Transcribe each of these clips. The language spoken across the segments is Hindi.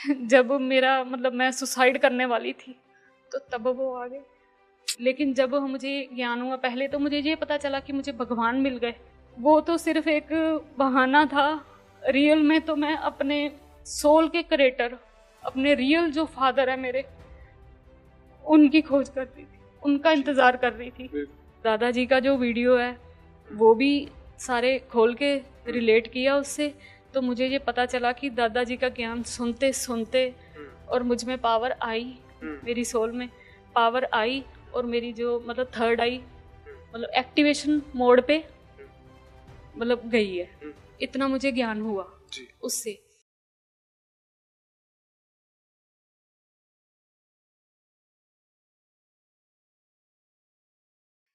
जब मेरा मतलब मैं सुसाइड करने वाली थी तो तब वो आ गए। लेकिन जब मुझे ज्ञान हुआ, पहले तो मुझे ये पता चला कि मुझे भगवान मिल गए। वो तो सिर्फ एक बहाना था। रियल में तो मैं अपने सोल के क्रिएटर, अपने रियल जो फादर है मेरे, उनकी खोज कर रही थी, उनका इंतजार कर रही थी। दादाजी का जो वीडियो है वो भी सारे खोल के रिलेट किया उससे, तो मुझे ये पता चला कि दादाजी का ज्ञान सुनते सुनते और मुझ में पावर आई, मेरी सोल में पावर आई, और मेरी जो मतलब थर्ड आई मतलब एक्टिवेशन मोड पे मतलब गई है। इतना मुझे ज्ञान हुआ उससे।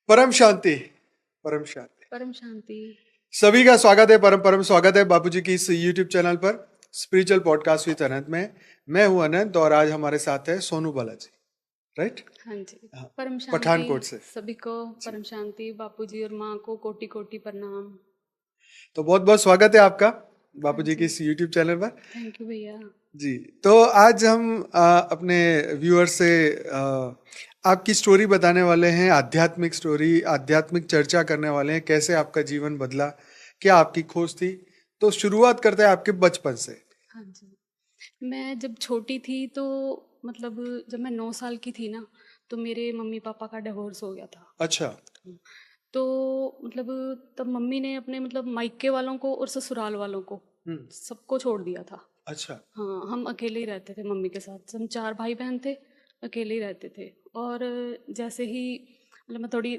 परम शांति, परम शांति, परम शांति। सभी का स्वागत है, परम परम स्वागत है बापूजी की इस YouTube चैनल पर स्पिरिचुअल पॉडकास्ट विद अनंत में। मैं हूं अनंत और आज हमारे साथ है सोनू बालाजी, राइट? हाँ जी, परम शांति। पठानकोट से सभी को परम शांति, बापूजी और माँ को कोटि कोटि प्रणाम। तो बहुत बहुत स्वागत है आपका बापूजी की इस YouTube चैनल पर। थैंक यू भैया जी। तो आज हम अपने व्यूअर से आपकी स्टोरी बताने वाले हैं, आध्यात्मिक स्टोरी, आध्यात्मिक चर्चा करने वाले हैं, कैसे आपका जीवन बदला, क्या आपकी खोज थी। तो शुरुआत करते हैं आपके बचपन से। हाँ जी, मैं जब छोटी थी तो मतलब जब मैं 9 साल की थी ना, तो मेरे मम्मी पापा का डिवोर्स हो गया था। अच्छा। तो मतलब तब मम्मी ने अपने मतलब मायके वालों को और ससुराल वालों को सबको छोड़ दिया था। अच्छा। हाँ, हम अकेले ही रहते थे मम्मी के साथ। हम 4 भाई बहन थे, अकेले ही रहते थे। और जैसे ही मतलब मैं थोड़ी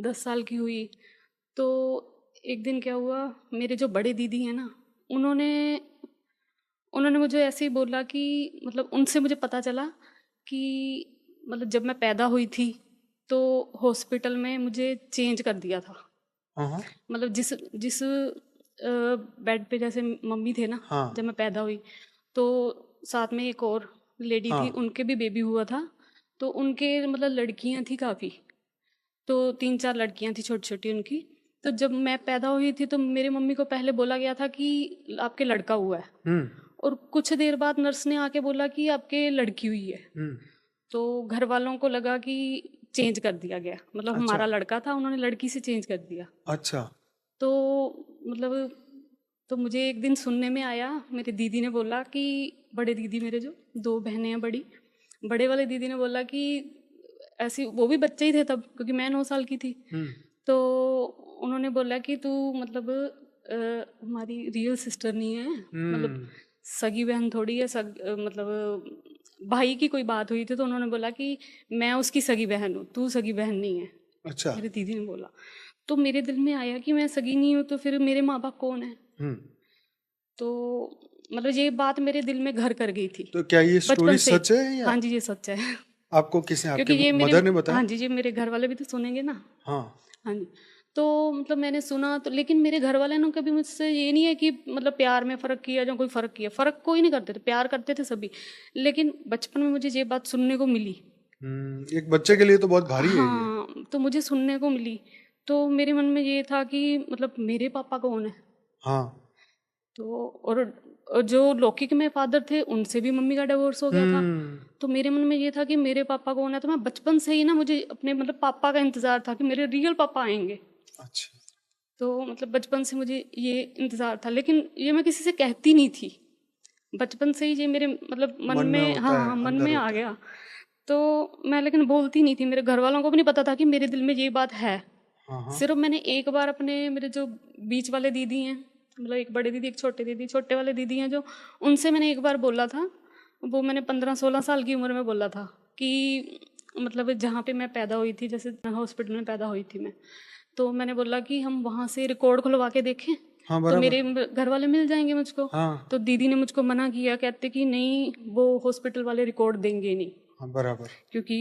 10 साल की हुई तो एक दिन क्या हुआ, मेरे जो बड़े दीदी हैं ना, उन्होंने उन्होंने मुझे ऐसे ही बोला कि मतलब उनसे मुझे पता चला कि मतलब जब मैं पैदा हुई थी तो हॉस्पिटल में मुझे चेंज कर दिया था। हाँ। मतलब जिस जिस बेड पे जैसे मम्मी थे ना, हाँ। जब मैं पैदा हुई तो साथ में एक और लेडी थी, हाँ। उनके भी बेबी हुआ था। तो उनके मतलब लड़कियां थी काफ़ी, तो 3-4 लड़कियां थी छोटी छोटी उनकी। तो जब मैं पैदा हुई थी तो मेरी मम्मी को पहले बोला गया था कि आपके लड़का हुआ है, और कुछ देर बाद नर्स ने आके बोला कि आपके लड़की हुई है। तो घर वालों को लगा कि चेंज कर दिया गया, मतलब अच्छा। हमारा लड़का था, उन्होंने लड़की से चेंज कर दिया। अच्छा। तो मतलब तो मुझे एक दिन सुनने में आया, मेरी दीदी ने बोला कि बड़े दीदी, मेरे जो 2 बहनें हैं बड़ी, बड़े वाले दीदी ने बोला कि ऐसी, वो भी बच्चे ही थे तब क्योंकि मैं 9 साल की थी। तो उन्होंने बोला कि तू मतलब हमारी रियल सिस्टर नहीं है, मतलब सगी बहन थोड़ी है। मतलब भाई की कोई बात हुई थी तो उन्होंने बोला कि मैं उसकी सगी बहन हूँ, तू सगी बहन नहीं है। अच्छा। मेरी दीदी ने बोला। तो मेरे दिल में आया कि मैं सगी नहीं हूँ तो फिर मेरे माँ बाप कौन है। तो मतलब ये बात मेरे दिल में घर कर गई थी तो क्या ये बचपन स्टोरी से। सच है या हाँ जी, ये सच है। आपको किसने, क्योंकि आपके ये मेरे, मदर ने बताया? हाँ जी, ये मेरे घर वाले भी तो सुनेंगे ना। हाँ। हाँ जी। तो मतलब मैंने सुना तो, लेकिन मेरे घर वाले ने कभी मुझसे ये नहीं है कि मतलब प्यार में फ़र्क किया या कोई फ़र्क किया। फ़र्क कोई नहीं करते थे, प्यार करते थे सभी। लेकिन बचपन में मुझे ये बात सुनने को मिली। एक बच्चे के लिए तो बहुत भारी है ये। हाँ, तो मुझे सुनने को मिली। तो मेरे मन में ये था कि मतलब मेरे पापा कौन है। हाँ। तो और जो लौकिक में फादर थे उनसे भी मम्मी का डिवोर्स हो गया था। तो मेरे मन में ये था कि मेरे पापा कौन है। तो मैं बचपन से ही ना, मुझे अपने मतलब पापा का इंतज़ार था कि मेरे रियल पापा आएंगे। अच्छा। तो मतलब बचपन से मुझे ये इंतज़ार था, लेकिन ये मैं किसी से कहती नहीं थी। बचपन से ही ये मेरे मतलब मन मन में में, हाँ होता है, हाँ, मन अंदर में आ होता है। गया। तो मैं लेकिन बोलती नहीं थी, मेरे घर वालों को भी नहीं पता था कि मेरे दिल में ये बात है। हाँ। हाँ। सिर्फ मैंने एक बार अपने, मेरे जो बीच वाले दीदी हैं, मतलब एक बड़े दीदी एक छोटे दीदी, छोटे वाले दीदी हैं जो, उनसे मैंने एक बार बोला था। वो मैंने 15-16 साल की उम्र में बोला था कि मतलब जहाँ पे मैं पैदा हुई थी, जैसे हॉस्पिटल में पैदा हुई थी मैं, तो मैंने बोला कि हम वहाँ से रिकॉर्ड खुलवा के देखें हाँ, तो बराबर। मेरे घर वाले मिल जाएंगे मुझको। हाँ। तो दीदी ने मुझको मना किया, कहते कि नहीं, वो हॉस्पिटल वाले रिकॉर्ड देंगे नहीं, हाँ, बराबर। क्योंकि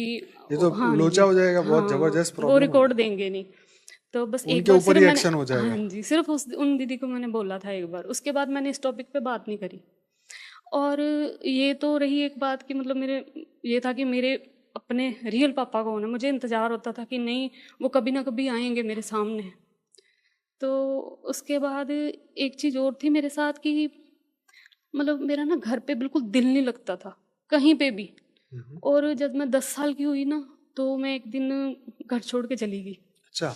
ये तो हाँ लोचा जी, हो जाएगा, बहुत हाँ, जबरदस्त वो प्रॉब्लम रिकॉर्ड होगी। देंगे नहीं। तो बस एक उनके बार ऊपर सिर्फ ही मैंने, एक्शन हो हाँ जाएगा। जी, सिर्फ उन दीदी को मैंने बोला था एक बार। उसके बाद मैंने इस टॉपिक पे बात नहीं करी। और ये तो रही एक बात कि मतलब मेरे ये था कि मेरे अपने रियल पापा कौन है। मुझे इंतज़ार होता था कि नहीं, वो कभी ना कभी आएंगे मेरे सामने। तो उसके बाद एक चीज़ और थी मेरे साथ कि मतलब मेरा ना घर पे बिल्कुल दिल नहीं लगता था कहीं पे भी। हम्म। और जब मैं 10 साल की हुई ना, तो मैं एक दिन घर छोड़ के चली गई। अच्छा।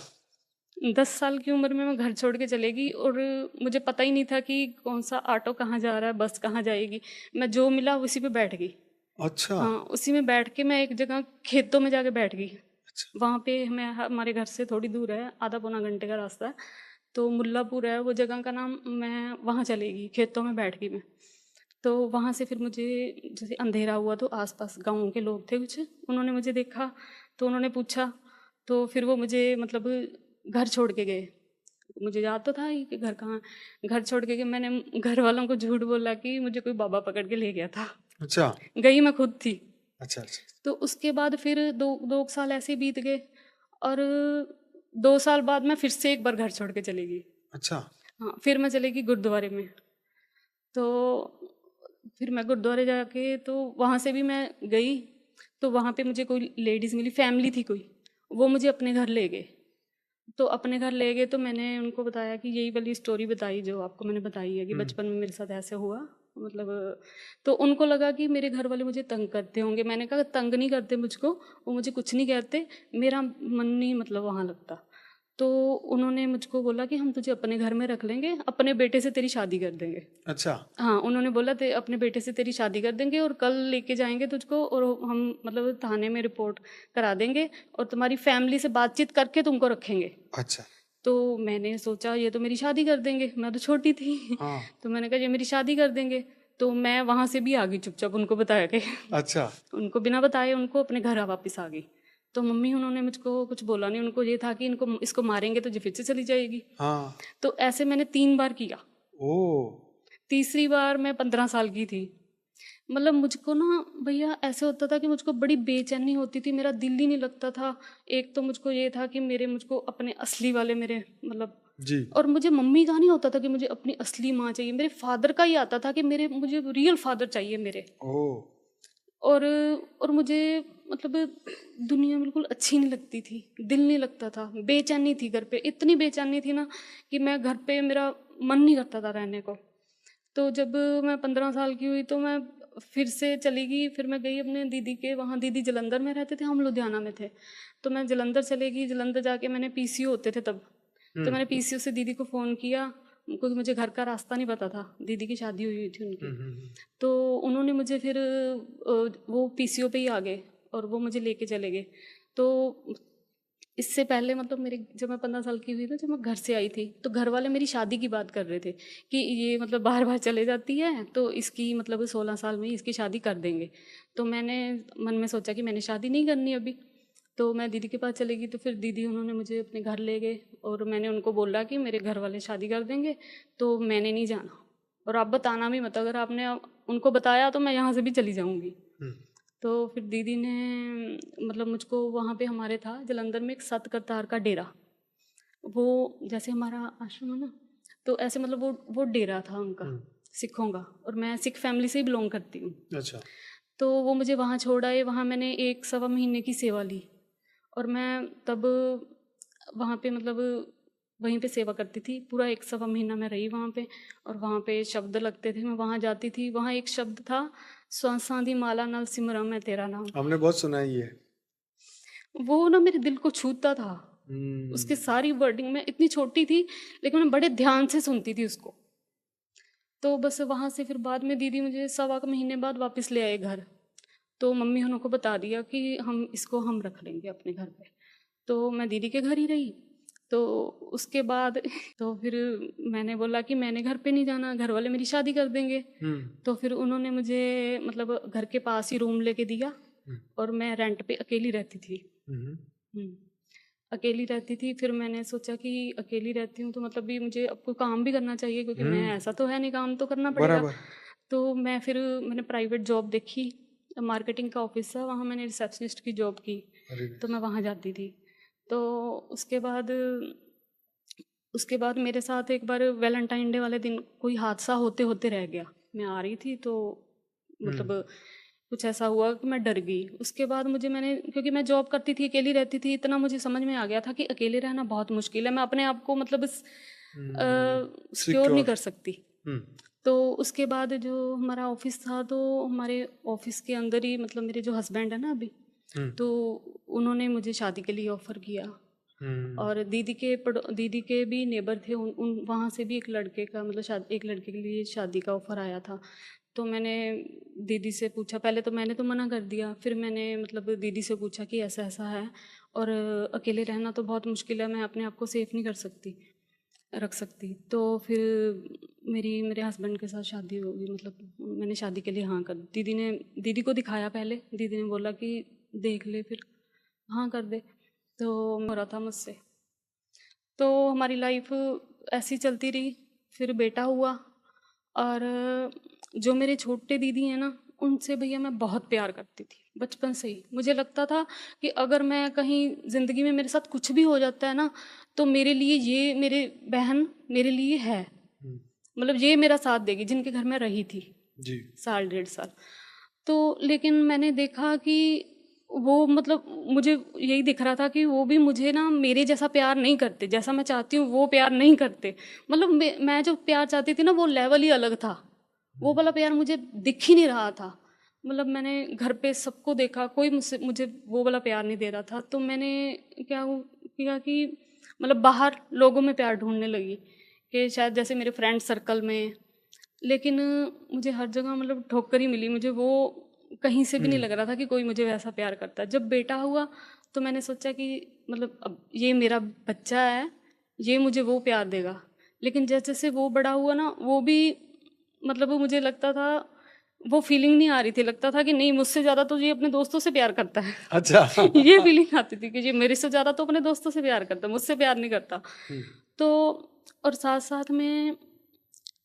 10 साल की उम्र में मैं घर छोड़ के चली गई, और मुझे पता ही नहीं था कि कौन सा ऑटो कहाँ जा रहा है, बस कहाँ जाएगी। मैं जो मिला उसी पे बैठ गई। अच्छा। हाँ, उसी में बैठ के मैं एक जगह खेतों में जाके बैठ गई। अच्छा। वहाँ पे मैं, हमारे घर से थोड़ी दूर है, आधा पौना घंटे का रास्ता है, तो मुल्लापुर है वो जगह का नाम। मैं वहाँ चली गई, खेतों में बैठ गई मैं। तो वहाँ से फिर मुझे, जैसे अंधेरा हुआ तो आसपास गाँव के लोग थे कुछ, उन्होंने मुझे देखा, तो उन्होंने पूछा, तो फिर वो मुझे मतलब घर छोड़ के गए। मुझे याद तो था ही कि घर कहाँ, घर छोड़ के गए। मैंने घर वालों को झूठ बोला कि मुझे कोई बाबा पकड़ के ले गया था। अच्छा। गई मैं खुद थी। अच्छा। अच्छा। तो उसके बाद फिर दो दो साल ऐसे ही बीत गए, और 2 साल बाद मैं फिर से एक बार घर छोड़ के चली गई। अच्छा। हाँ, फिर मैं चली गई गुरुद्वारे में। तो फिर मैं गुरुद्वारे जाके, तो वहाँ से भी मैं गई, तो वहाँ पे मुझे कोई लेडीज़ मिली, फैमिली थी कोई, वो मुझे अपने घर ले गए। तो अपने घर ले गए, तो मैंने उनको बताया कि यही वाली स्टोरी बताई जो आपको मैंने बताई है कि हम्म। बचपन में मेरे साथ ऐसे हुआ, मतलब। तो उनको लगा कि मेरे घर वाले मुझे तंग करते होंगे। मैंने कहा तंग नहीं करते मुझको, वो मुझे कुछ नहीं कहते, मेरा मन नहीं मतलब वहाँ लगता। तो उन्होंने मुझको बोला कि हम तुझे अपने घर में रख लेंगे, अपने बेटे से तेरी शादी कर देंगे। अच्छा। हाँ, उन्होंने बोला अपने बेटे से तेरी शादी कर देंगे, और कल लेके जाएंगे तुझको, और हम मतलब थाने में रिपोर्ट करा देंगे, और तुम्हारी फैमिली से बातचीत करके तुमको रखेंगे। अच्छा। तो मैंने सोचा ये तो मेरी शादी कर देंगे, मैं तो छोटी थी। हाँ। तो मैंने कहा ये मेरी शादी कर देंगे। तो मैं वहाँ से भी आ गई चुपचाप, उनको बताया के। अच्छा। उनको बिना बताए उनको अपने घर वापस आ गई। तो मम्मी उन्होंने मुझको कुछ बोला नहीं, उनको ये था कि इनको इसको मारेंगे तो ये फिर से चली जाएगी। हाँ। तो ऐसे मैंने 3 बार किया। ओ। तीसरी बार मैं 15 साल की थी। मतलब मुझको ना भैया ऐसे होता था कि मुझको बड़ी बेचैनी होती थी, मेरा दिल ही नहीं लगता था। एक तो मुझको ये था कि मुझको अपने असली वाले मेरे मतलब, जी। और मुझे मम्मी का नहीं होता था कि मुझे अपनी असली माँ चाहिए, मेरे फादर का ही आता था कि मुझे रियल फादर चाहिए मेरे। ओ। और मुझे मतलब दुनिया बिल्कुल अच्छी नहीं लगती थी, दिल नहीं लगता था, बेचैनी थी घर पे, इतनी बेचैनी थी ना कि मैं घर पे, मेरा मन नहीं करता था रहने को। तो जब मैं 15 साल की हुई तो मैं फिर से चली गई। फिर मैं गई अपने दीदी के वहाँ, दीदी जलंधर में रहते थे, हम लुधियाना में थे। तो मैं जलंधर चली गई, जलंधर जाके मैंने पीसीओ होते थे तब। तो मैंने पीसीओ से दीदी को फ़ोन किया, क्योंकि मुझे घर का रास्ता नहीं पता था, दीदी की शादी हुई थी उनकी। तो उन्होंने मुझे फिर वो पीसीओ पे ही आ गए, और वो मुझे लेके चले गए। तो इससे पहले मतलब मेरे, जब मैं 15 साल की हुई ना, जब मैं घर से आई थी, तो घर वाले मेरी शादी की बात कर रहे थे कि ये मतलब बार बार चले जाती है, तो इसकी मतलब 16 साल में ही इसकी शादी कर देंगे। तो मैंने मन में सोचा कि मैंने शादी नहीं करनी अभी। तो मैं दीदी के पास चली गई, तो फिर दीदी उन्होंने मुझे अपने घर ले गए, और मैंने उनको बोला कि मेरे घर वाले शादी कर देंगे, तो मैंने नहीं जाना, और आप बताना भी मत, अगर आपने उनको बताया तो मैं यहाँ से भी चली जाऊँगी। तो फिर दीदी ने मतलब मुझको वहाँ पे, हमारे था जलंधर में एक सत करतार का डेरा, वो जैसे हमारा आश्रम है ना, तो ऐसे मतलब वो डेरा था उनका, सिखों का, और मैं सिख फैमिली से ही बिलोंग करती हूँ। अच्छा। तो वो मुझे वहाँ छोड़ आए, वहाँ मैंने 1 सवा महीने की सेवा ली, और मैं तब वहाँ पे मतलब वहीं पे सेवा करती थी, पूरा 1 सवा महीना मैं रही वहाँ पे। और वहाँ पे शब्द लगते थे, मैं वहाँ जाती थी, वहाँ एक शब्द था, स्वासां दी माला नाल सिमरा मैं तेरा नाम। हमने बहुत सुना है ये। वो ना मेरे दिल को छूता था, उसकी सारी वर्डिंग। मैं इतनी छोटी थी, लेकिन मैं बड़े ध्यान से सुनती थी उसको। तो बस वहाँ से फिर बाद में दीदी मुझे 1.25 महीने बाद वापस ले आए घर। तो मम्मी उनको बता दिया कि हम रख लेंगे अपने घर पे। तो मैं दीदी के घर ही रही। तो उसके बाद तो फिर मैंने बोला कि मैंने घर पे नहीं जाना, घर वाले मेरी शादी कर देंगे। तो फिर उन्होंने मुझे मतलब घर के पास ही रूम लेके दिया, और मैं रेंट पे अकेली रहती थी। अकेली रहती थी। फिर मैंने सोचा कि अकेली रहती हूँ तो मतलब भी मुझे अब कोई काम भी करना चाहिए, क्योंकि मैं ऐसा तो है नहीं, काम तो करना पड़ेगा। बराबर। तो मैंने प्राइवेट जॉब देखी, मार्केटिंग का ऑफिस था, वहाँ मैंने रिसेप्शनिस्ट की जॉब की। तो मैं वहाँ जाती थी। तो उसके बाद मेरे साथ एक बार वैलेंटाइन डे वाले दिन कोई हादसा होते होते रह गया। मैं आ रही थी तो मतलब कुछ ऐसा हुआ कि मैं डर गई। उसके बाद क्योंकि मैं जॉब करती थी, अकेली रहती थी, इतना मुझे समझ में आ गया था कि अकेले रहना बहुत मुश्किल है। मैं अपने आप को मतलब सिक्योर नहीं कर सकती। तो उसके बाद जो हमारा ऑफिस था, तो हमारे ऑफिस के अंदर ही मतलब मेरे जो हस्बैंड है ना अभी, तो उन्होंने मुझे शादी के लिए ऑफ़र किया। और दीदी के भी नेबर थे, उन वहाँ से भी एक लड़के का मतलब एक लड़के के लिए शादी का ऑफ़र आया था। तो मैंने दीदी से पूछा, पहले तो मैंने तो मना कर दिया, फिर मैंने मतलब दीदी से पूछा कि ऐसा ऐसा है और अकेले रहना तो बहुत मुश्किल है, मैं अपने आप को सेफ नहीं रख सकती। तो फिर मेरे हस्बैंड के साथ शादी हो गई, मतलब मैंने शादी के लिए हाँ कर दीदी को दिखाया पहले, दीदी ने बोला कि देख ले फिर हाँ कर दे, तो हो रहा था मुझसे। तो हमारी लाइफ ऐसी चलती रही, फिर बेटा हुआ। और जो मेरे छोटे दीदी हैं ना, उनसे भैया मैं बहुत प्यार करती थी बचपन से ही। मुझे लगता था कि अगर मैं कहीं ज़िंदगी में मेरे साथ कुछ भी हो जाता है ना, तो मेरे लिए ये मेरे बहन मेरे लिए है, मतलब ये मेरा साथ देगी, जिनके घर में रही थी जी। 1.5 साल। तो लेकिन मैंने देखा कि वो मतलब मुझे यही दिख रहा था कि वो भी मुझे ना मेरे जैसा प्यार नहीं करते, जैसा मैं चाहती हूँ वो प्यार नहीं करते। मतलब मैं जो प्यार चाहती थी ना, वो लेवल ही अलग था, वो वाला प्यार मुझे दिख ही नहीं रहा था। मतलब मैंने घर पे सबको देखा, कोई मुझे वो वाला प्यार नहीं दे रहा था। तो मैंने क्या किया कि मतलब बाहर लोगों में प्यार ढूंढने लगी, कि शायद जैसे मेरे फ्रेंड सर्कल में, लेकिन मुझे हर जगह मतलब ठोकर ही मिली। मुझे वो कहीं से भी नहीं लग रहा था कि कोई मुझे वैसा प्यार करता है। जब बेटा हुआ तो मैंने सोचा कि मतलब अब ये मेरा बच्चा है, ये मुझे वो प्यार देगा। लेकिन जैसे जैसे वो बड़ा हुआ ना, वो भी मतलब वो मुझे लगता था, वो फीलिंग नहीं आ रही थी, लगता था कि नहीं मुझसे ज़्यादा तो ये अपने दोस्तों से प्यार करता है। अच्छा। ये फीलिंग आती थी कि ये मेरे से ज़्यादा तो अपने दोस्तों से प्यार करता है, मुझसे प्यार नहीं करता। तो और साथ साथ में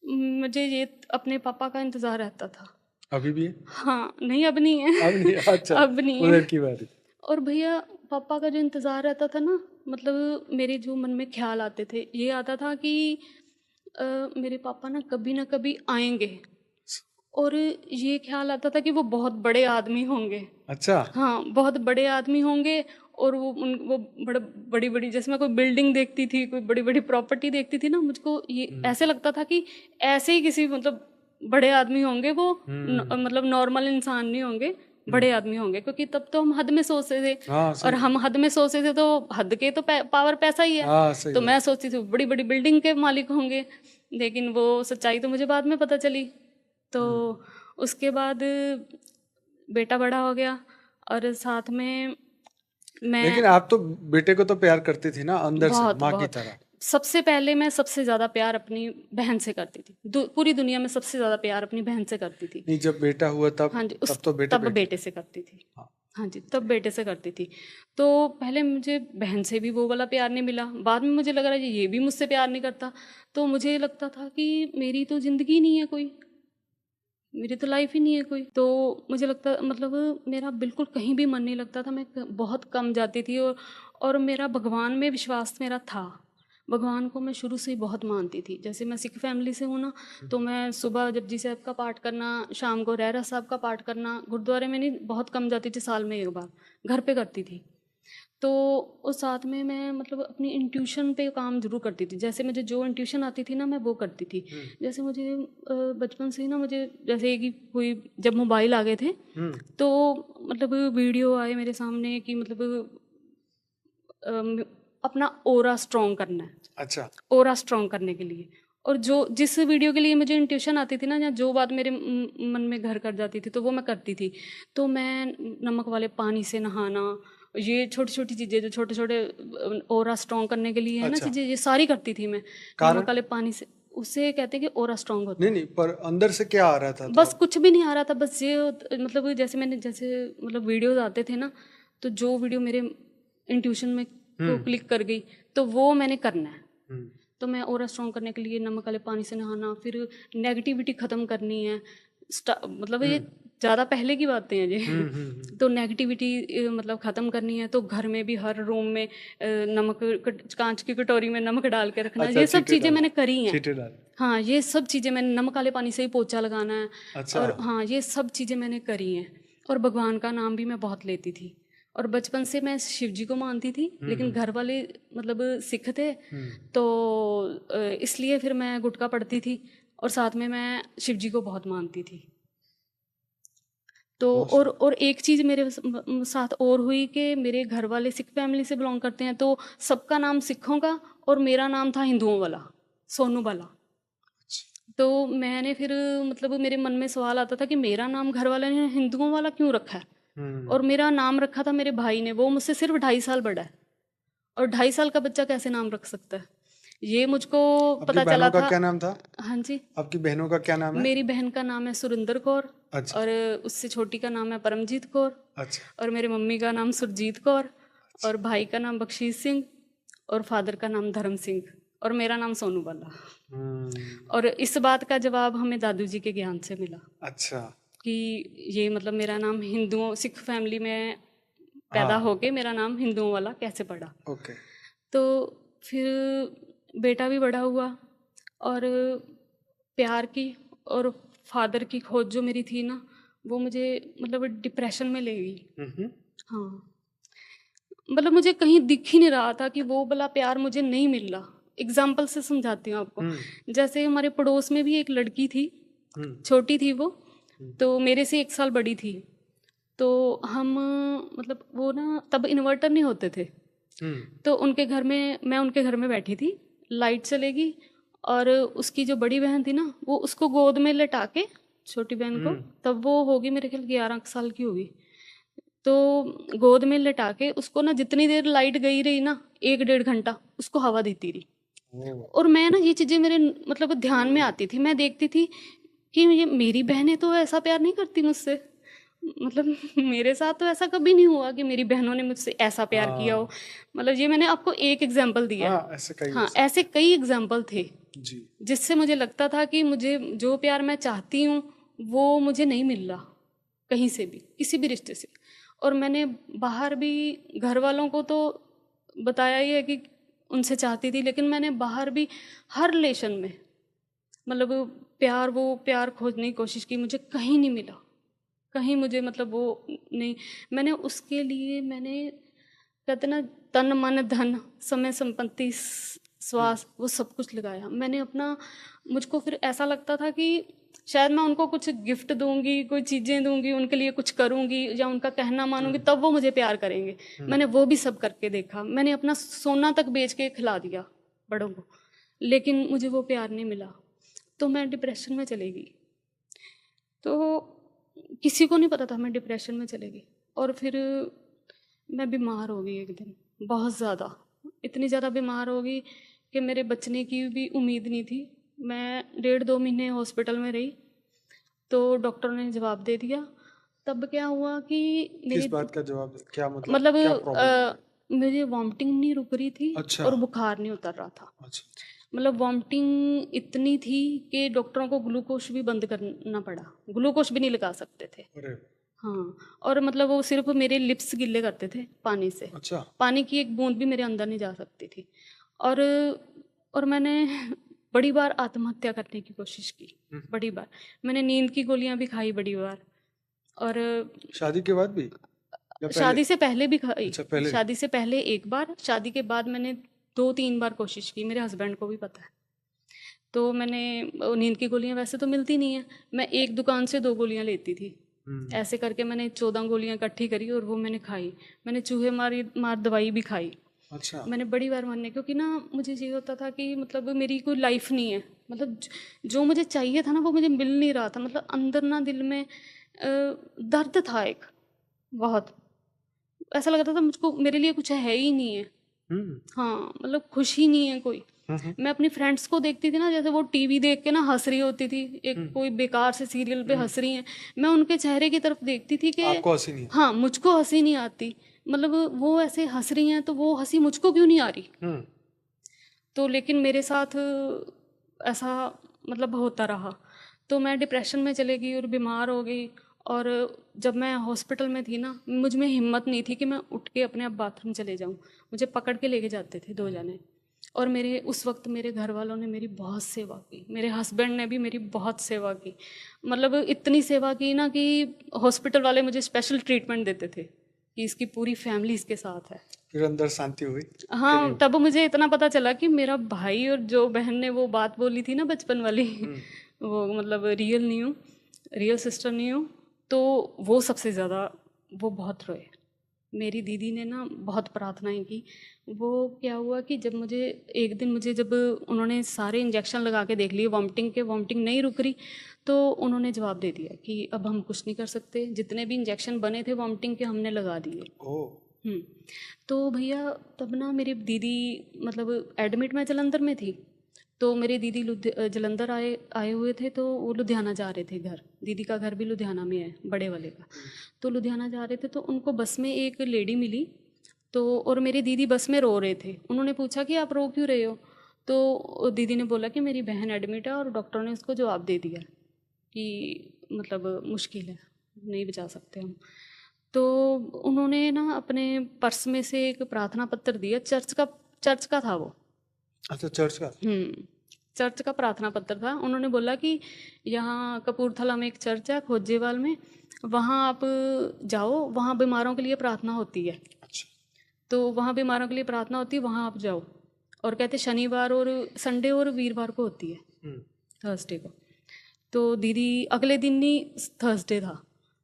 मुझे ये अपने पापा का इंतज़ार रहता था। अभी भी है? हाँ, नहीं अब नहीं है। अब नहीं, अच्छा। अब नहीं है। उधर की बात। और भैया पापा का जो इंतज़ार रहता था ना, मतलब मेरे जो मन में ख्याल आते थे, ये आता था कि मेरे पापा ना कभी आएंगे, और ये ख्याल आता था कि वो बहुत बड़े आदमी होंगे। अच्छा। हाँ, बहुत बड़े आदमी होंगे, और वो बड़ी बड़ी, जैसे मैं कोई बिल्डिंग देखती थी, कोई बड़ी बड़ी प्रॉपर्टी देखती थी ना, मुझको ये ऐसे लगता था कि ऐसे ही किसी मतलब बड़े आदमी होंगे वो, मतलब नॉर्मल इंसान नहीं होंगे, बड़े आदमी होंगे। क्योंकि तब तो हम हद में सोचते थे, हाँ, और हम हद में सोचते थे तो हद के तो पावर पैसा ही है। हाँ, सही तो बात। मैं सोचती थी बड़ी बड़ी बिल्डिंग के मालिक होंगे, लेकिन वो सच्चाई तो मुझे बाद में पता चली। तो उसके बाद बेटा बड़ा हो गया, और साथ में मैं लेकिन आप तो बेटे को तो प्यार करती थी ना अंदर से, बहुत माँ की बहुत तरह। सबसे पहले मैं सबसे ज़्यादा प्यार अपनी बहन से करती थी। पूरी दुनिया में सबसे ज़्यादा प्यार अपनी बहन से करती थी। नहीं, जब बेटा हुआ तब? हाँ जी, तब तो बेटे तब बेटे से करती थी। हाँ। हाँ जी, तब बेटे से करती थी। तो पहले मुझे बहन से भी वो वाला प्यार नहीं मिला, बाद में मुझे लग रहा है ये भी मुझसे प्यार नहीं करता। तो मुझे लगता था कि मेरी तो ज़िंदगी नहीं है कोई, मेरी तो लाइफ ही नहीं है कोई। तो मुझे लगता मतलब मेरा बिल्कुल कहीं भी मन नहीं लगता था, मैं बहुत कम जाती थी। और मेरा भगवान में विश्वास मेरा था, भगवान को मैं शुरू से ही बहुत मानती थी। जैसे मैं सिख फैमिली से हूँ ना, तो मैं सुबह जपजी साहब का पाठ करना, शाम को रहरास साहब का पाठ करना, गुरुद्वारे में नहीं बहुत कम जाती थी, साल में एक बार घर पे करती थी। तो उस साथ में मैं मतलब अपनी इंट्यूशन पे काम जरूर करती थी। जैसे मुझे जो इंट्यूशन आती थी ना, मैं वो करती थी। जैसे मुझे बचपन से ही ना, मुझे जैसे कि कोई जब मोबाइल आ गए थे, तो मतलब वीडियो आए मेरे सामने कि मतलब अपना ओरा स्ट्रॉन्ग करना है। अच्छा। ओरा स्ट्रॉन्ग करने के लिए, और जो जिस वीडियो के लिए मुझे इंट्यूशन आती थी ना, या जो बात मेरे मन में घर कर जाती थी, तो वो मैं करती थी। तो मैं नमक वाले पानी से नहाना, ये छोटी छोटी चीज़ें जो छोटे छोटे ओरा स्ट्रॉन्ग करने के लिए है ना अच्छा। चीज़ें, ये सारी करती थी मैं। कारण? नमक वाले पानी से, उससे कहते हैं कि ओरा स्ट्रॉन्ग होता नहीं है। नहीं, पर अंदर से क्या आ रहा था तो बस कुछ भी नहीं आ रहा था, बस ये मतलब जैसे मतलब वीडियोज आते थे ना, तो जो वीडियो मेरे इंट्यूशन में को क्लिक कर गई, तो वो मैंने करना है। तो मैं ओरा स्ट्रॉन्ग करने के लिए नमक वाले पानी से नहाना, फिर नेगेटिविटी ख़त्म करनी है। मतलब ये ज़्यादा पहले की बातें हैं ये। तो नेगेटिविटी मतलब ख़त्म करनी है, तो घर में भी हर रूम में नमक, कांच की कटोरी में नमक डाल के रखना। अच्छा, ये सब चीटे चीज़ें डाल, मैंने करी हैं। चीटे डाल। हाँ, ये सब चीज़ें मैंने नमक वाले पानी से ही पोछा लगाना है। अच्छा। और हाँ, ये सब चीज़ें मैंने करी हैं। और भगवान का नाम भी मैं बहुत लेती थी, और बचपन से मैं शिव जी को मानती थी, लेकिन घर वाले मतलब सिख थे, तो इसलिए फिर मैं गुटखा पढ़ती थी। और साथ में मैं शिव जी को बहुत मानती थी। तो और एक चीज़ मेरे साथ और हुई कि मेरे घर वाले सिख फैमिली से बिलोंग करते हैं, तो सबका नाम सिखों का और मेरा नाम था हिंदुओं वाला, सोनू वाला। तो मैंने फिर मतलब मेरे मन में सवाल आता था कि मेरा नाम घर वाले ने हिंदुओं वाला क्यों रखा है, और मेरा नाम रखा था मेरे भाई ने, वो मुझसे सिर्फ 2.5 साल बड़ा है, और 2.5 साल का बच्चा कैसे नाम रख सकता है, ये मुझको पता चला था। क्या नाम था? हाँ जी, आपकी बहनों का क्या नाम है? मेरी बहन का नाम है सुरिंदर कौर। अच्छा। और उससे छोटी का नाम है परमजीत कौर। अच्छा। और मेरी मम्मी का नाम सुरजीत कौर। अच्छा। और भाई का नाम बख्शीश सिंह, और फादर का नाम धर्म सिंह, और मेरा नाम सोनू बाला। और इस बात का जवाब हमें दादू जी के ज्ञान से मिला। अच्छा। कि ये मतलब मेरा नाम हिंदुओं सिख फैमिली में पैदा होके मेरा नाम हिंदुओं वाला कैसे पड़ा। ओके। तो फिर बेटा भी बड़ा हुआ, और प्यार की और फादर की खोज जो मेरी थी ना, वो मुझे मतलब डिप्रेशन में ले गई। हाँ, मतलब मुझे कहीं दिख ही नहीं रहा था कि वो वाला प्यार मुझे नहीं मिल रहा। एग्जाम्पल से समझाती हूँ आपको। जैसे हमारे पड़ोस में भी एक लड़की थी, छोटी थी वो, तो मेरे से 1 साल बड़ी थी। तो हम मतलब वो ना तब इन्वर्टर नहीं होते थे, तो उनके घर में, मैं उनके घर में बैठी थी, लाइट चलेगी, और उसकी जो बड़ी बहन थी ना, वो उसको गोद में लेटा के, छोटी बहन को, तब वो होगी मेरे ख्याल 11 साल की होगी, तो गोद में लेटा के उसको ना जितनी देर लाइट गई रही ना, 1-1.5 घंटा उसको हवा देती रही। और मैं ना ये चीज़ें मेरे मतलब ध्यान में आती थी, मैं देखती थी कि ये मेरी बहनें तो ऐसा प्यार नहीं करती मुझसे, मतलब मेरे साथ तो ऐसा कभी नहीं हुआ कि मेरी बहनों ने मुझसे ऐसा प्यार किया हो। मतलब ये मैंने आपको एक एग्जाम्पल दिया। ऐसे कई एग्जाम्पल थे जी, जिससे मुझे लगता था कि मुझे जो प्यार मैं चाहती हूँ वो मुझे नहीं मिल रहा कहीं से भी, किसी भी रिश्ते से। और मैंने बाहर भी घर वालों को तो बताया ही है कि उनसे चाहती थी, लेकिन मैंने बाहर भी हर रिलेशन में मतलब प्यार, वो प्यार खोजने की कोशिश की, मुझे कहीं नहीं मिला, कहीं मुझे मतलब वो नहीं। मैंने उसके लिए मैंने कहते ना तन मन धन समय संपत्ति श्वास वो सब कुछ लगाया मैंने अपना। मुझको फिर ऐसा लगता था कि शायद मैं उनको कुछ गिफ्ट दूंगी, कोई चीज़ें दूंगी, उनके लिए कुछ करूंगी या उनका कहना मानूंगी, तब वो मुझे प्यार करेंगे। मैंने वो भी सब करके देखा, मैंने अपना सोना तक बेच के खिला दिया बड़ों को, लेकिन मुझे वो प्यार नहीं मिला। तो मैं डिप्रेशन में चली गई। तो किसी को नहीं पता था मैं डिप्रेशन में चली गई। और फिर मैं बीमार हो गई एक दिन, बहुत ज़्यादा, इतनी ज़्यादा बीमार हो गई कि मेरे बचने की भी उम्मीद नहीं थी। मैं 1.5-2 महीने हॉस्पिटल में रही, तो डॉक्टर ने जवाब दे दिया। तब क्या हुआ कि किस बात का जवाब? क्या मतलब क्या मेरी वॉमिटिंग नहीं रुक रही थी। अच्छा। और बुखार नहीं उतर रहा था। अच्छा। मतलब वॉमिटिंग इतनी थी कि डॉक्टरों को ग्लूकोज भी बंद करना पड़ा, ग्लूकोज भी नहीं लगा सकते थे। अरे। हाँ, और मतलब वो सिर्फ मेरे लिप्स गिले करते थे पानी से। अच्छा। पानी की एक बूंद भी मेरे अंदर नहीं जा सकती थी। और मैंने बड़ी बार आत्महत्या करने की कोशिश की, बड़ी बार। मैंने नींद की गोलियां भी खाई बड़ी बार। और शादी के बाद भी? शादी से पहले भी खाई। अच्छा, पहले? शादी से पहले एक बार, शादी के बाद मैंने 2-3 बार कोशिश की, मेरे हस्बैंड को भी पता है। तो मैंने नींद की गोलियां वैसे तो मिलती नहीं है, मैं एक दुकान से 2 गोलियां लेती थी। ऐसे करके मैंने 14 गोलियां इकट्ठी करी और वो मैंने खाई। मैंने चूहे मार दवाई भी खाई। अच्छा। मैंने बड़ी बार मारने, क्योंकि ना मुझे ये होता था कि मतलब मेरी कोई लाइफ नहीं है, मतलब जो मुझे चाहिए था ना वो मुझे मिल नहीं रहा था। मतलब अंदर ना दिल में दर्द था एक बहुत, ऐसा लग रहा था मुझको मेरे लिए कुछ है ही नहीं है। हाँ, मतलब खुशी नहीं है कोई। मैं अपनी फ्रेंड्स को देखती थी ना, जैसे वो टीवी देख के ना हंस रही होती थी, एक कोई बेकार से सीरियल पे हंस रही हैं, मैं उनके चेहरे की तरफ देखती थी कि आपको हंसी नहीं? हाँ, मुझको हंसी नहीं आती। मतलब वो ऐसे हंस रही हैं तो वो हंसी मुझको क्यों नहीं आ रही। तो लेकिन मेरे साथ ऐसा मतलब होता रहा, तो मैं डिप्रेशन में चली गई और बीमार हो गई। और जब मैं हॉस्पिटल में थी ना, मुझ में हिम्मत नहीं थी कि मैं उठ के अपने आप बाथरूम चले जाऊं, मुझे पकड़ के लेके जाते थे 2 जने। और मेरे उस वक्त मेरे घर वालों ने मेरी बहुत सेवा की, मेरे हस्बैंड ने भी मेरी बहुत सेवा की। मतलब इतनी सेवा की ना कि हॉस्पिटल वाले मुझे स्पेशल ट्रीटमेंट देते थे कि इसकी पूरी फैमिली इसके साथ है। फिर अंदर शांति हुई? हाँ, तब मुझे इतना पता चला कि मेरा भाई और जो बहन ने वो बात बोली थी ना बचपन वाली, वो मतलब रियल सिस्टर नहीं हूँ। तो वो सबसे ज़्यादा वो बहुत रोए। मेरी दीदी ने ना बहुत प्रार्थनाएं की। वो क्या हुआ कि जब मुझे एक दिन जब उन्होंने सारे इंजेक्शन लगा के देख लिए, वॉमिटिंग नहीं रुक रही, तो उन्होंने जवाब दे दिया कि अब हम कुछ नहीं कर सकते, जितने भी इंजेक्शन बने थे वॉमिटिंग के हमने लगा दिए। तो भैया तब ना मेरी दीदी मतलब एडमिट मैं जलंधर में थी, तो मेरी दीदी जलंधर आए हुए थे, तो वो लुधियाना जा रहे थे घर। दीदी का घर भी लुधियाना में है, बड़े वाले का। तो लुधियाना जा रहे थे, तो उनको बस में एक लेडी मिली, तो और मेरी दीदी बस में रो रहे थे। उन्होंने पूछा कि आप रो क्यों रहे हो? तो दीदी ने बोला कि मेरी बहन एडमिट है और डॉक्टर ने उसको जवाब दे दिया कि मतलब मुश्किल है, नहीं बचा सकते हम। तो उन्होंने ना अपने पर्स में से एक प्रार्थना पत्र दिया, चर्च का था वो। अच्छा, चर्च का? चर्च का प्रार्थना पत्र था। उन्होंने बोला कि यहाँ कपूरथला में एक चर्च है, खोजेवाल में, वहाँ आप जाओ, वहाँ बीमारों के लिए प्रार्थना होती है। अच्छा। तो वहाँ बीमारों के लिए प्रार्थना होती है, वहाँ आप जाओ। और कहते शनिवार और संडे और वीरवार को होती है, थर्सडे को। तो दीदी अगले दिन ही थर्सडे था,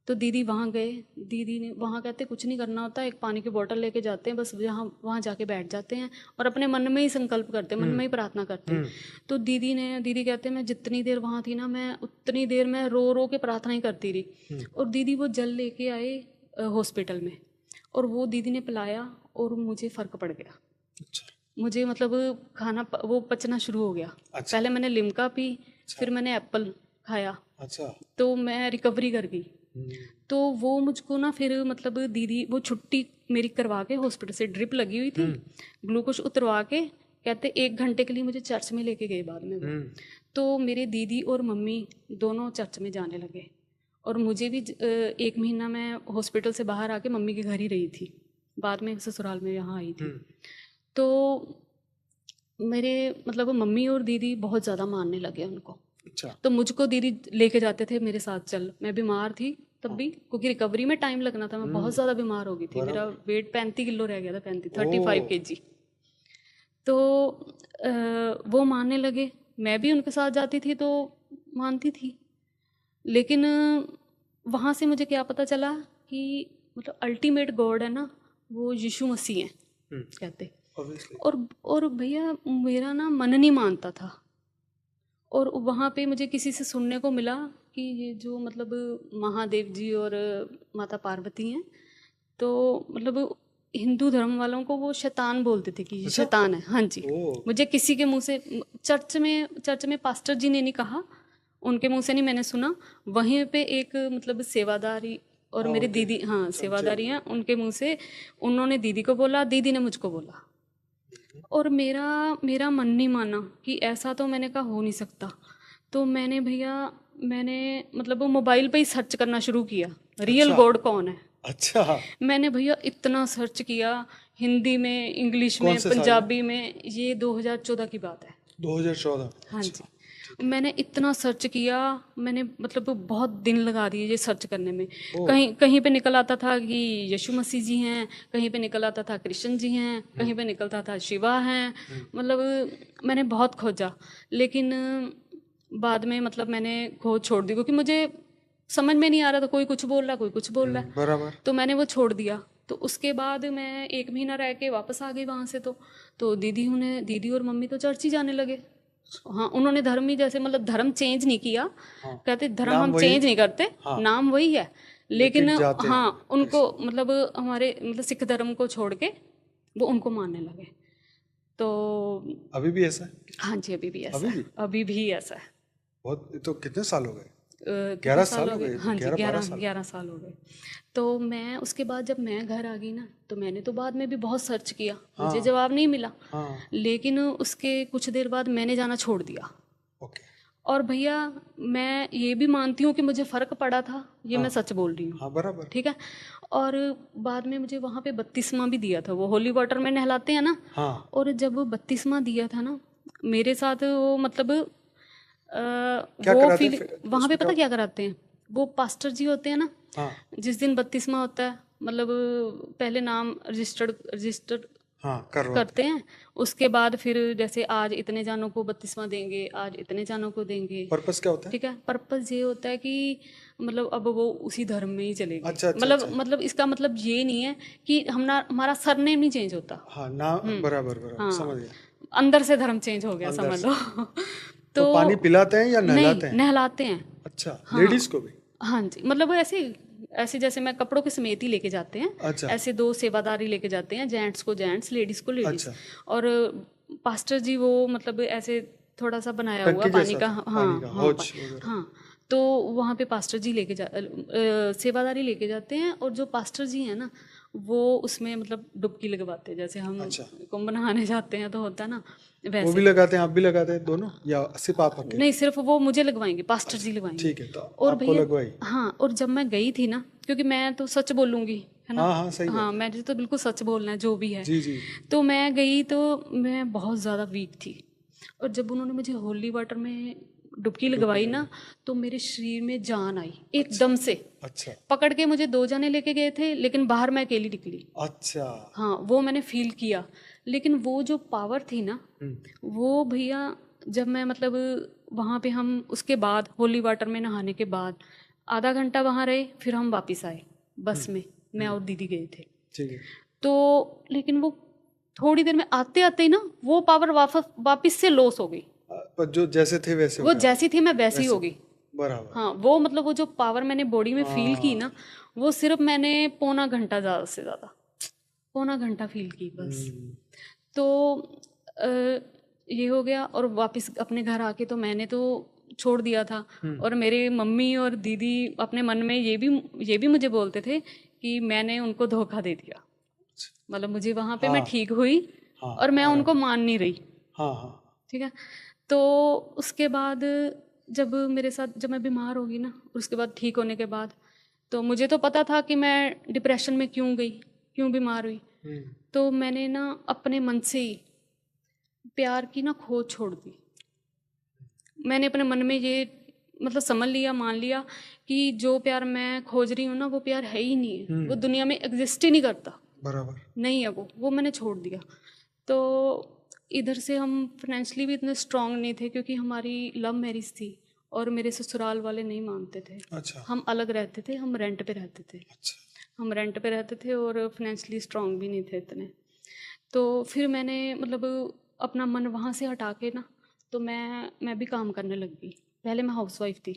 तो दीदी वहाँ गए। दीदी ने वहाँ कहते कुछ नहीं करना होता, एक पानी की बोतल लेके जाते हैं, बस वहाँ जाके बैठ जाते हैं और अपने मन में ही संकल्प करते हैं, मन में ही प्रार्थना करते हैं। तो दीदी कहते मैं जितनी देर वहाँ थी ना, मैं उतनी देर मैं रो रो के प्रार्थना ही करती रही। और दीदी वो जल लेके आए हॉस्पिटल में, और वो दीदी ने पिलाया और मुझे फ़र्क पड़ गया। अच्छा। मुझे मतलब खाना वो पचना शुरू हो गया। अच्छा। पहले मैंने लिम्का पी, फिर मैंने एप्पल खाया। अच्छा। तो मैं रिकवरी कर गई। तो वो मुझको ना फिर मतलब दीदी वो छुट्टी मेरी करवा के, हॉस्पिटल से ड्रिप लगी हुई थी, ग्लूकोज उतरवा के, कहते 1 घंटे के लिए मुझे चर्च में लेके गए बाद में वो। तो मेरे दीदी और मम्मी दोनों चर्च में जाने लगे, और मुझे भी 1 महीना मैं हॉस्पिटल से बाहर आके मम्मी के घर ही रही थी, बाद में ससुराल में यहाँ आई थी। तो मेरे मतलब मम्मी और दीदी बहुत ज़्यादा मानने लगे उनको। अच्छा। तो मुझको दीदी लेके जाते थे मेरे साथ, चल। मैं बीमार थी तब भी, क्योंकि रिकवरी में टाइम लगना था, मैं बहुत ज़्यादा बीमार हो गई थी। मेरा वेट 35 किलो रह गया था, 35 kg। तो वो मानने लगे, मैं भी उनके साथ जाती थी तो मानती थी। लेकिन वहाँ से मुझे क्या पता चला कि मतलब अल्टीमेट गॉड है ना, वो यीशु मसीह हैं कहते। और भैया मेरा ना मन नहीं मानता था, और वहाँ पे मुझे किसी से सुनने को मिला कि ये जो मतलब महादेव जी और माता पार्वती हैं, तो मतलब हिंदू धर्म वालों को वो शैतान बोलते थे कि ये शैतान है। हाँ जी। मुझे किसी के मुंह से, चर्च में पास्टर जी ने नहीं कहा, उनके मुंह से नहीं मैंने सुना, वहीं पे एक मतलब सेवादारी और मेरी दीदी, हाँ सेवादारी हैं, उनके मुंह से उन्होंने दीदी को बोला, दीदी ने मुझको बोला। और मेरा मन नहीं माना कि ऐसा तो मैंने कहा हो नहीं सकता। तो मैंने मतलब वो मोबाइल पे ही सर्च करना शुरू किया, रियल गॉड कौन है। अच्छा। मैंने भैया इतना सर्च किया, हिंदी में, इंग्लिश में, पंजाबी में। ये 2014 की बात है। 2014? हाँ जी। मैंने इतना सर्च किया, मैंने मतलब बहुत दिन लगा दिए ये सर्च करने में। कहीं पे निकल आता था कि यीशु मसीह जी हैं, कहीं पे निकल आता था कृष्ण जी हैं, कहीं पे निकलता था शिवा हैं। मतलब मैंने बहुत खोजा, लेकिन बाद में मतलब मैंने खोज छोड़ दी, क्योंकि मुझे समझ में नहीं आ रहा था, कोई कुछ बोल रहा, कोई कुछ बोल रहा है। बराबर। तो मैंने वो छोड़ दिया। तो उसके बाद मैं 1 महीना रह के वापस आ गई वहाँ से। तो दीदी और मम्मी तो चर्च ही जाने लगे। हाँ, उन्होंने धर्म ही जैसे मतलब धर्म चेंज नहीं किया। हाँ, कहते धर्म हम चेंज नहीं करते। हाँ, नाम वही है, लेकिन हाँ उनको मतलब हमारे मतलब सिख धर्म को छोड़ के वो उनको मानने लगे। तो अभी भी ऐसा है? हाँ जी, अभी भी ऐसा है। अभी भी ऐसा है। बहुत। तो कितने साल हो गए? 11 साल हो गए। हाँ जी, 11 साल हो गए। तो मैं उसके बाद जब मैं घर आ गई ना, तो मैंने तो बाद में भी बहुत सर्च किया। हाँ, मुझे जवाब नहीं मिला। हाँ, लेकिन उसके कुछ देर बाद मैंने जाना छोड़ दिया। ओके। और भैया मैं ये भी मानती हूँ कि मुझे फ़र्क पड़ा था, ये मैं सच बोल रही हूँ। हाँ, बराबर। ठीक है। और बाद में मुझे वहाँ पे बपतिस्मा भी दिया था, वो होली वाटर में नहलाते हैं ना। हाँ। और जब बपतिस्मा दिया था ना मेरे साथ, वो मतलब वो फील वहाँ पे पता क्या कराते हैं, वो पास्टर जी होते हैं ना। हाँ। जिस दिन बपतिस्मा होता है, मतलब पहले नाम रजिस्टर्ड हाँ करवाते करते हैं। उसके बाद फिर जैसे आज इतने जानों को बत्तीसवां देंगे, आज इतने जानों को देंगे। पर्पस क्या होता है? ठीक है, पर्पस ये होता है कि मतलब अब वो उसी धर्म में ही चलेगी। अच्छा अच्छा अच्छा। मतलब इसका मतलब ये नहीं है कि हमारा सरनेम नहीं चेंज होता। हाँ ना, बराबर बराबर, हाँ, समझ गया। अंदर से धर्म चेंज हो गया, अंदर समझ से। लो। तो पानी पिलाते हैं या नहलाते नहीं, हैं? नहलाते हैं। अच्छा, हाँ लेडीज को भी? हाँ जी, मतलब वो ऐसे ऐसे जैसे मैं कपड़ों के समेत ही लेके जाते हैं, अच्छा ऐसे 2 सेवादारी लेके जाते हैं, जेंट्स को जेंट्स, लेडीज को लेडीज। अच्छा। और पास्टर जी वो मतलब ऐसे थोड़ा सा बनाया हुआ टंकी पानी जैसा का, था, हाँ पानी का हाँ हौज वगैरह। हाँ। तो वहाँ पे पास्टर जी लेके सेवादारी लेके जाते हैं, और जो पास्टर जी हैं ना वो उसमें मतलब डुबकी लगवाते हैं, जैसे हम अच्छा। कुंभ नहाने जाते हैं तो होता है ना वो वैसे। भी लगाते हैं, आप भी लगाते हैं दोनों, या सिर्फ आप अकेले? नहीं, सिर्फ वो मुझे लगवाएंगे, पास्टर अच्छा, जी लगवाएंगे। ठीक है, तो और आपको भैया लगवाई? हाँ, और जब मैं गई थी ना, क्योंकि मैं तो सच बोलूँगी, है ना। हाँ हाँ, सही हाँ, बात मुझे तो बिल्कुल सच बोलना है जो भी है। जी जी। तो मैं गई तो मैं बहुत ज़्यादा वीक थी, और जब उन्होंने मुझे होली वाटर में डुबकी लगवाई ना, तो मेरे शरीर में जान आई एकदम से। अच्छा पकड़ के मुझे 2 जने लेके गए थे, लेकिन बाहर मैं अकेली निकली। अच्छा। हाँ, वो मैंने फील किया। लेकिन वो जो पावर थी ना, वो भैया जब मैं मतलब वहाँ पे हम उसके बाद होली वाटर में नहाने के बाद आधा घंटा वहाँ रहे, फिर हम वापस आए बस में, मैं और दीदी गए थे। ठीक है। तो लेकिन वो थोड़ी देर में आते आते ही ना वो पावर वापस से लॉस हो गई। पर जो जैसे थे वैसे हो वो गए? जैसी थी मैं वैसी हो गई। बराबर। हाँ, वो मतलब वो जो पावर मैंने बॉडी में फील की ना, वो सिर्फ मैंने पौना घंटा, ज़्यादा से ज़्यादा पौना घंटा फील की बस। तो अ, ये हो गया, और वापस अपने घर आके तो मैंने तो छोड़ दिया था। और मेरे मम्मी और दीदी अपने मन में ये भी मुझे बोलते थे कि मैंने उनको धोखा दे दिया। मतलब मुझे वहाँ पे मैं हाँ ठीक हुई, हाँ, और मैं उनको मान नहीं रही। हाँ हाँ। ठीक है। तो उसके बाद जब मैं बीमार होगी ना, उसके बाद ठीक होने के बाद, तो मुझे तो पता था कि मैं डिप्रेशन में क्यों गई, क्यों बीमार हुई। तो मैंने ना अपने मन से ही प्यार की ना खोज छोड़ दी। मैंने अपने मन में ये मतलब समझ लिया, मान लिया कि जो प्यार मैं खोज रही हूँ ना, वो प्यार है ही नहीं है, वो दुनिया में एग्जिस्ट ही नहीं करता, बराबर। नहीं है वो मैंने छोड़ दिया। तो इधर से हम फाइनेंशियली भी इतने स्ट्रांग नहीं थे, क्योंकि हमारी लव मैरिज थी, और मेरे ससुराल वाले नहीं मानते थे। अच्छा हम अलग रहते थे, हम रेंट पे रहते थे। अच्छा। हम रेंट पे रहते थे और फाइनेंशियली स्ट्रांग भी नहीं थे इतने। तो फिर मैंने मतलब अपना मन वहाँ से हटा के ना, तो मैं भी काम करने लग गई। पहले मैं हाउसवाइफ थी,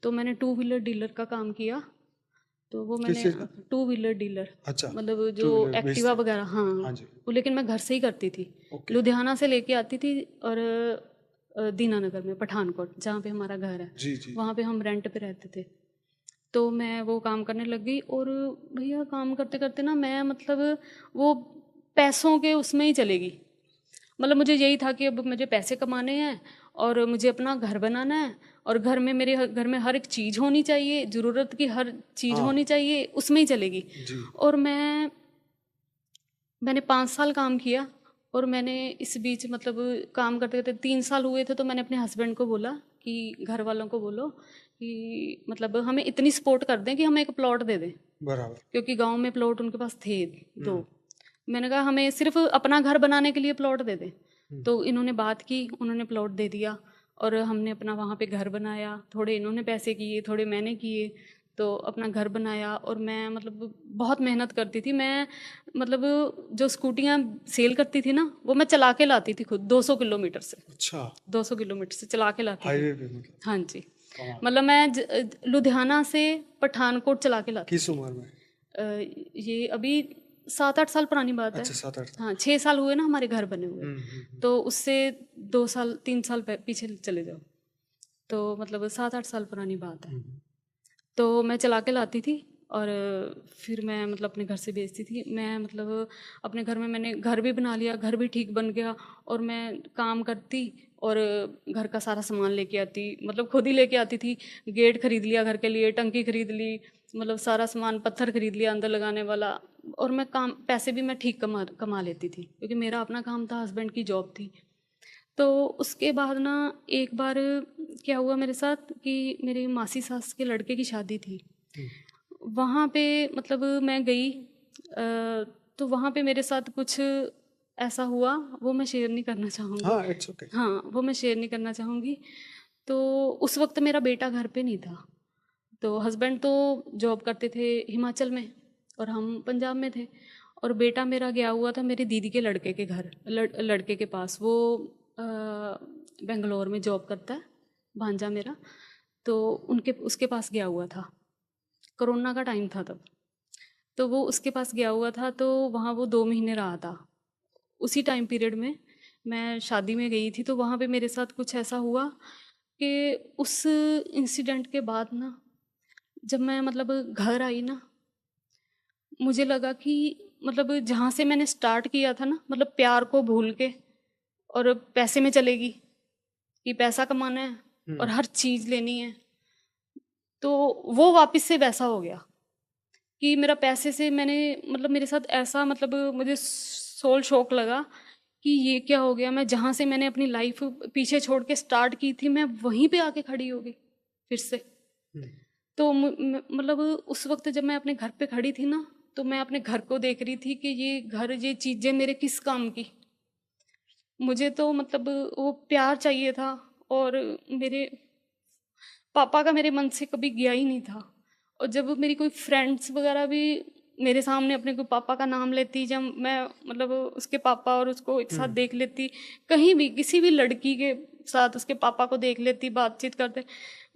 तो मैंने 2 व्हीलर डीलर का काम किया। तो वो किस मैंने चीज़ का? 2 व्हीलर डीलर, अच्छा, मतलब टू जो व्हीलर एक्टिवा बेचते? वगैरह, हाँ हाँ जी। वो, लेकिन मैं घर से ही करती थी। ओके। लुधियाना से लेके आती थी, और दीनानगर में पठानकोट जहाँ पे हमारा घर है, जी जी। वहाँ पे हम रेंट पे रहते थे। तो मैं वो काम करने लग गई, और भैया काम करते करते ना मैं मतलब वो पैसों के उसमें ही चलेगी। मतलब मुझे यही था कि अब मुझे पैसे कमाने हैं, और मुझे अपना घर बनाना है, और मेरे घर में हर एक चीज़ होनी चाहिए, ज़रूरत की हर चीज़ हाँ होनी चाहिए, उसमें ही चलेगी। जी। और मैंने 5 साल काम किया, और मैंने इस बीच मतलब काम करते करते 3 साल हुए थे, तो मैंने अपने हस्बैंड को बोला कि घर वालों को बोलो कि मतलब हमें इतनी सपोर्ट कर दें कि हमें एक प्लॉट दे दें, बराबर। क्योंकि गांव में प्लॉट उनके पास थे 2। मैंने कहा हमें सिर्फ अपना घर बनाने के लिए प्लॉट दे दें। तो इन्होंने बात की, उन्होंने प्लॉट दे दिया, और हमने अपना वहाँ पे घर बनाया। थोड़े इन्होंने पैसे किए, थोड़े मैंने किए, तो अपना घर बनाया। और मैं मतलब बहुत मेहनत करती थी। मैं मतलब जो स्कूटियाँ सेल करती थी ना, वो मैं चला के लाती थी खुद, 200 किलोमीटर से। अच्छा, 200 किलोमीटर से चला के लाती थी। हाईवे पे मतलब? हाँ जी, कमाल। मतलब मैं लुधियाना से पठानकोट चला के लाती किस उम्र में? ये अभी 7-8 साल पुरानी बात है। अच्छा, 7-8। हाँ, 6 साल हुए ना हमारे घर बने हुए। तो उससे 2 साल 3 साल पीछे चले जाओ, तो मतलब 7-8 साल पुरानी बात है। तो मैं चला के लाती थी, और फिर मैं मतलब अपने घर से बेचती थी। मैं मतलब अपने घर में मैंने घर भी बना लिया, घर भी ठीक बन गया, और मैं काम करती, और घर का सारा सामान लेके आती, मतलब खुद ही लेके आती थी। गेट खरीद लिया घर के लिए, टंकी खरीद ली, मतलब सारा सामान, पत्थर खरीद लिया अंदर लगाने वाला। और मैं पैसे भी मैं ठीक कमा लेती थी, क्योंकि मेरा अपना काम था, हस्बैंड की जॉब थी। तो उसके बाद ना एक बार क्या हुआ मेरे साथ कि मेरी मासी सास के लड़के की शादी थी। वहाँ पे मतलब मैं गई, तो वहाँ पे मेरे साथ कुछ ऐसा हुआ वो मैं शेयर नहीं करना चाहूँगी। हाँ, इट्स ओके। हाँ, वो मैं शेयर नहीं करना चाहूँगी। तो उस वक्त मेरा बेटा घर पे नहीं था, तो हस्बैंड तो जॉब करते थे हिमाचल में और हम पंजाब में थे, और बेटा मेरा गया हुआ था मेरी दीदी के लड़के के घर, लड़के के पास। वो बेंगलोर में जॉब करता है, भांजा मेरा, तो उनके उसके पास गया हुआ था। कोरोना का टाइम था तब, तो वो उसके पास गया हुआ था, तो वहाँ वो 2 महीने रहा था। उसी टाइम पीरियड में मैं शादी में गई थी, तो वहाँ पे मेरे साथ कुछ ऐसा हुआ कि उस इंसिडेंट के बाद ना, जब मैं मतलब घर आई ना, मुझे लगा कि मतलब जहाँ से मैंने स्टार्ट किया था ना, मतलब प्यार को भूल के और पैसे में चलेगी कि पैसा कमाना है और हर चीज़ लेनी है, तो वो वापस से वैसा हो गया कि मेरा पैसे से मैंने मतलब मेरे साथ ऐसा मतलब मुझे सोल शॉक लगा कि ये क्या हो गया। मैं जहाँ से मैंने अपनी लाइफ पीछे छोड़ के स्टार्ट की थी, मैं वहीं पे आके खड़ी हो गई फिर से। तो मतलब उस वक्त जब मैं अपने घर पे खड़ी थी ना, तो मैं अपने घर को देख रही थी कि ये घर, ये चीज़ें मेरे किस काम की। मुझे तो मतलब वो प्यार चाहिए था, और मेरे पापा का मेरे मन से कभी गया ही नहीं था। और जब मेरी कोई फ्रेंड्स वगैरह भी मेरे सामने अपने कोई पापा का नाम लेती, जब मैं मतलब उसके पापा और उसको एक साथ देख लेती, कहीं भी किसी भी लड़की के साथ उसके पापा को देख लेती, बातचीत करते,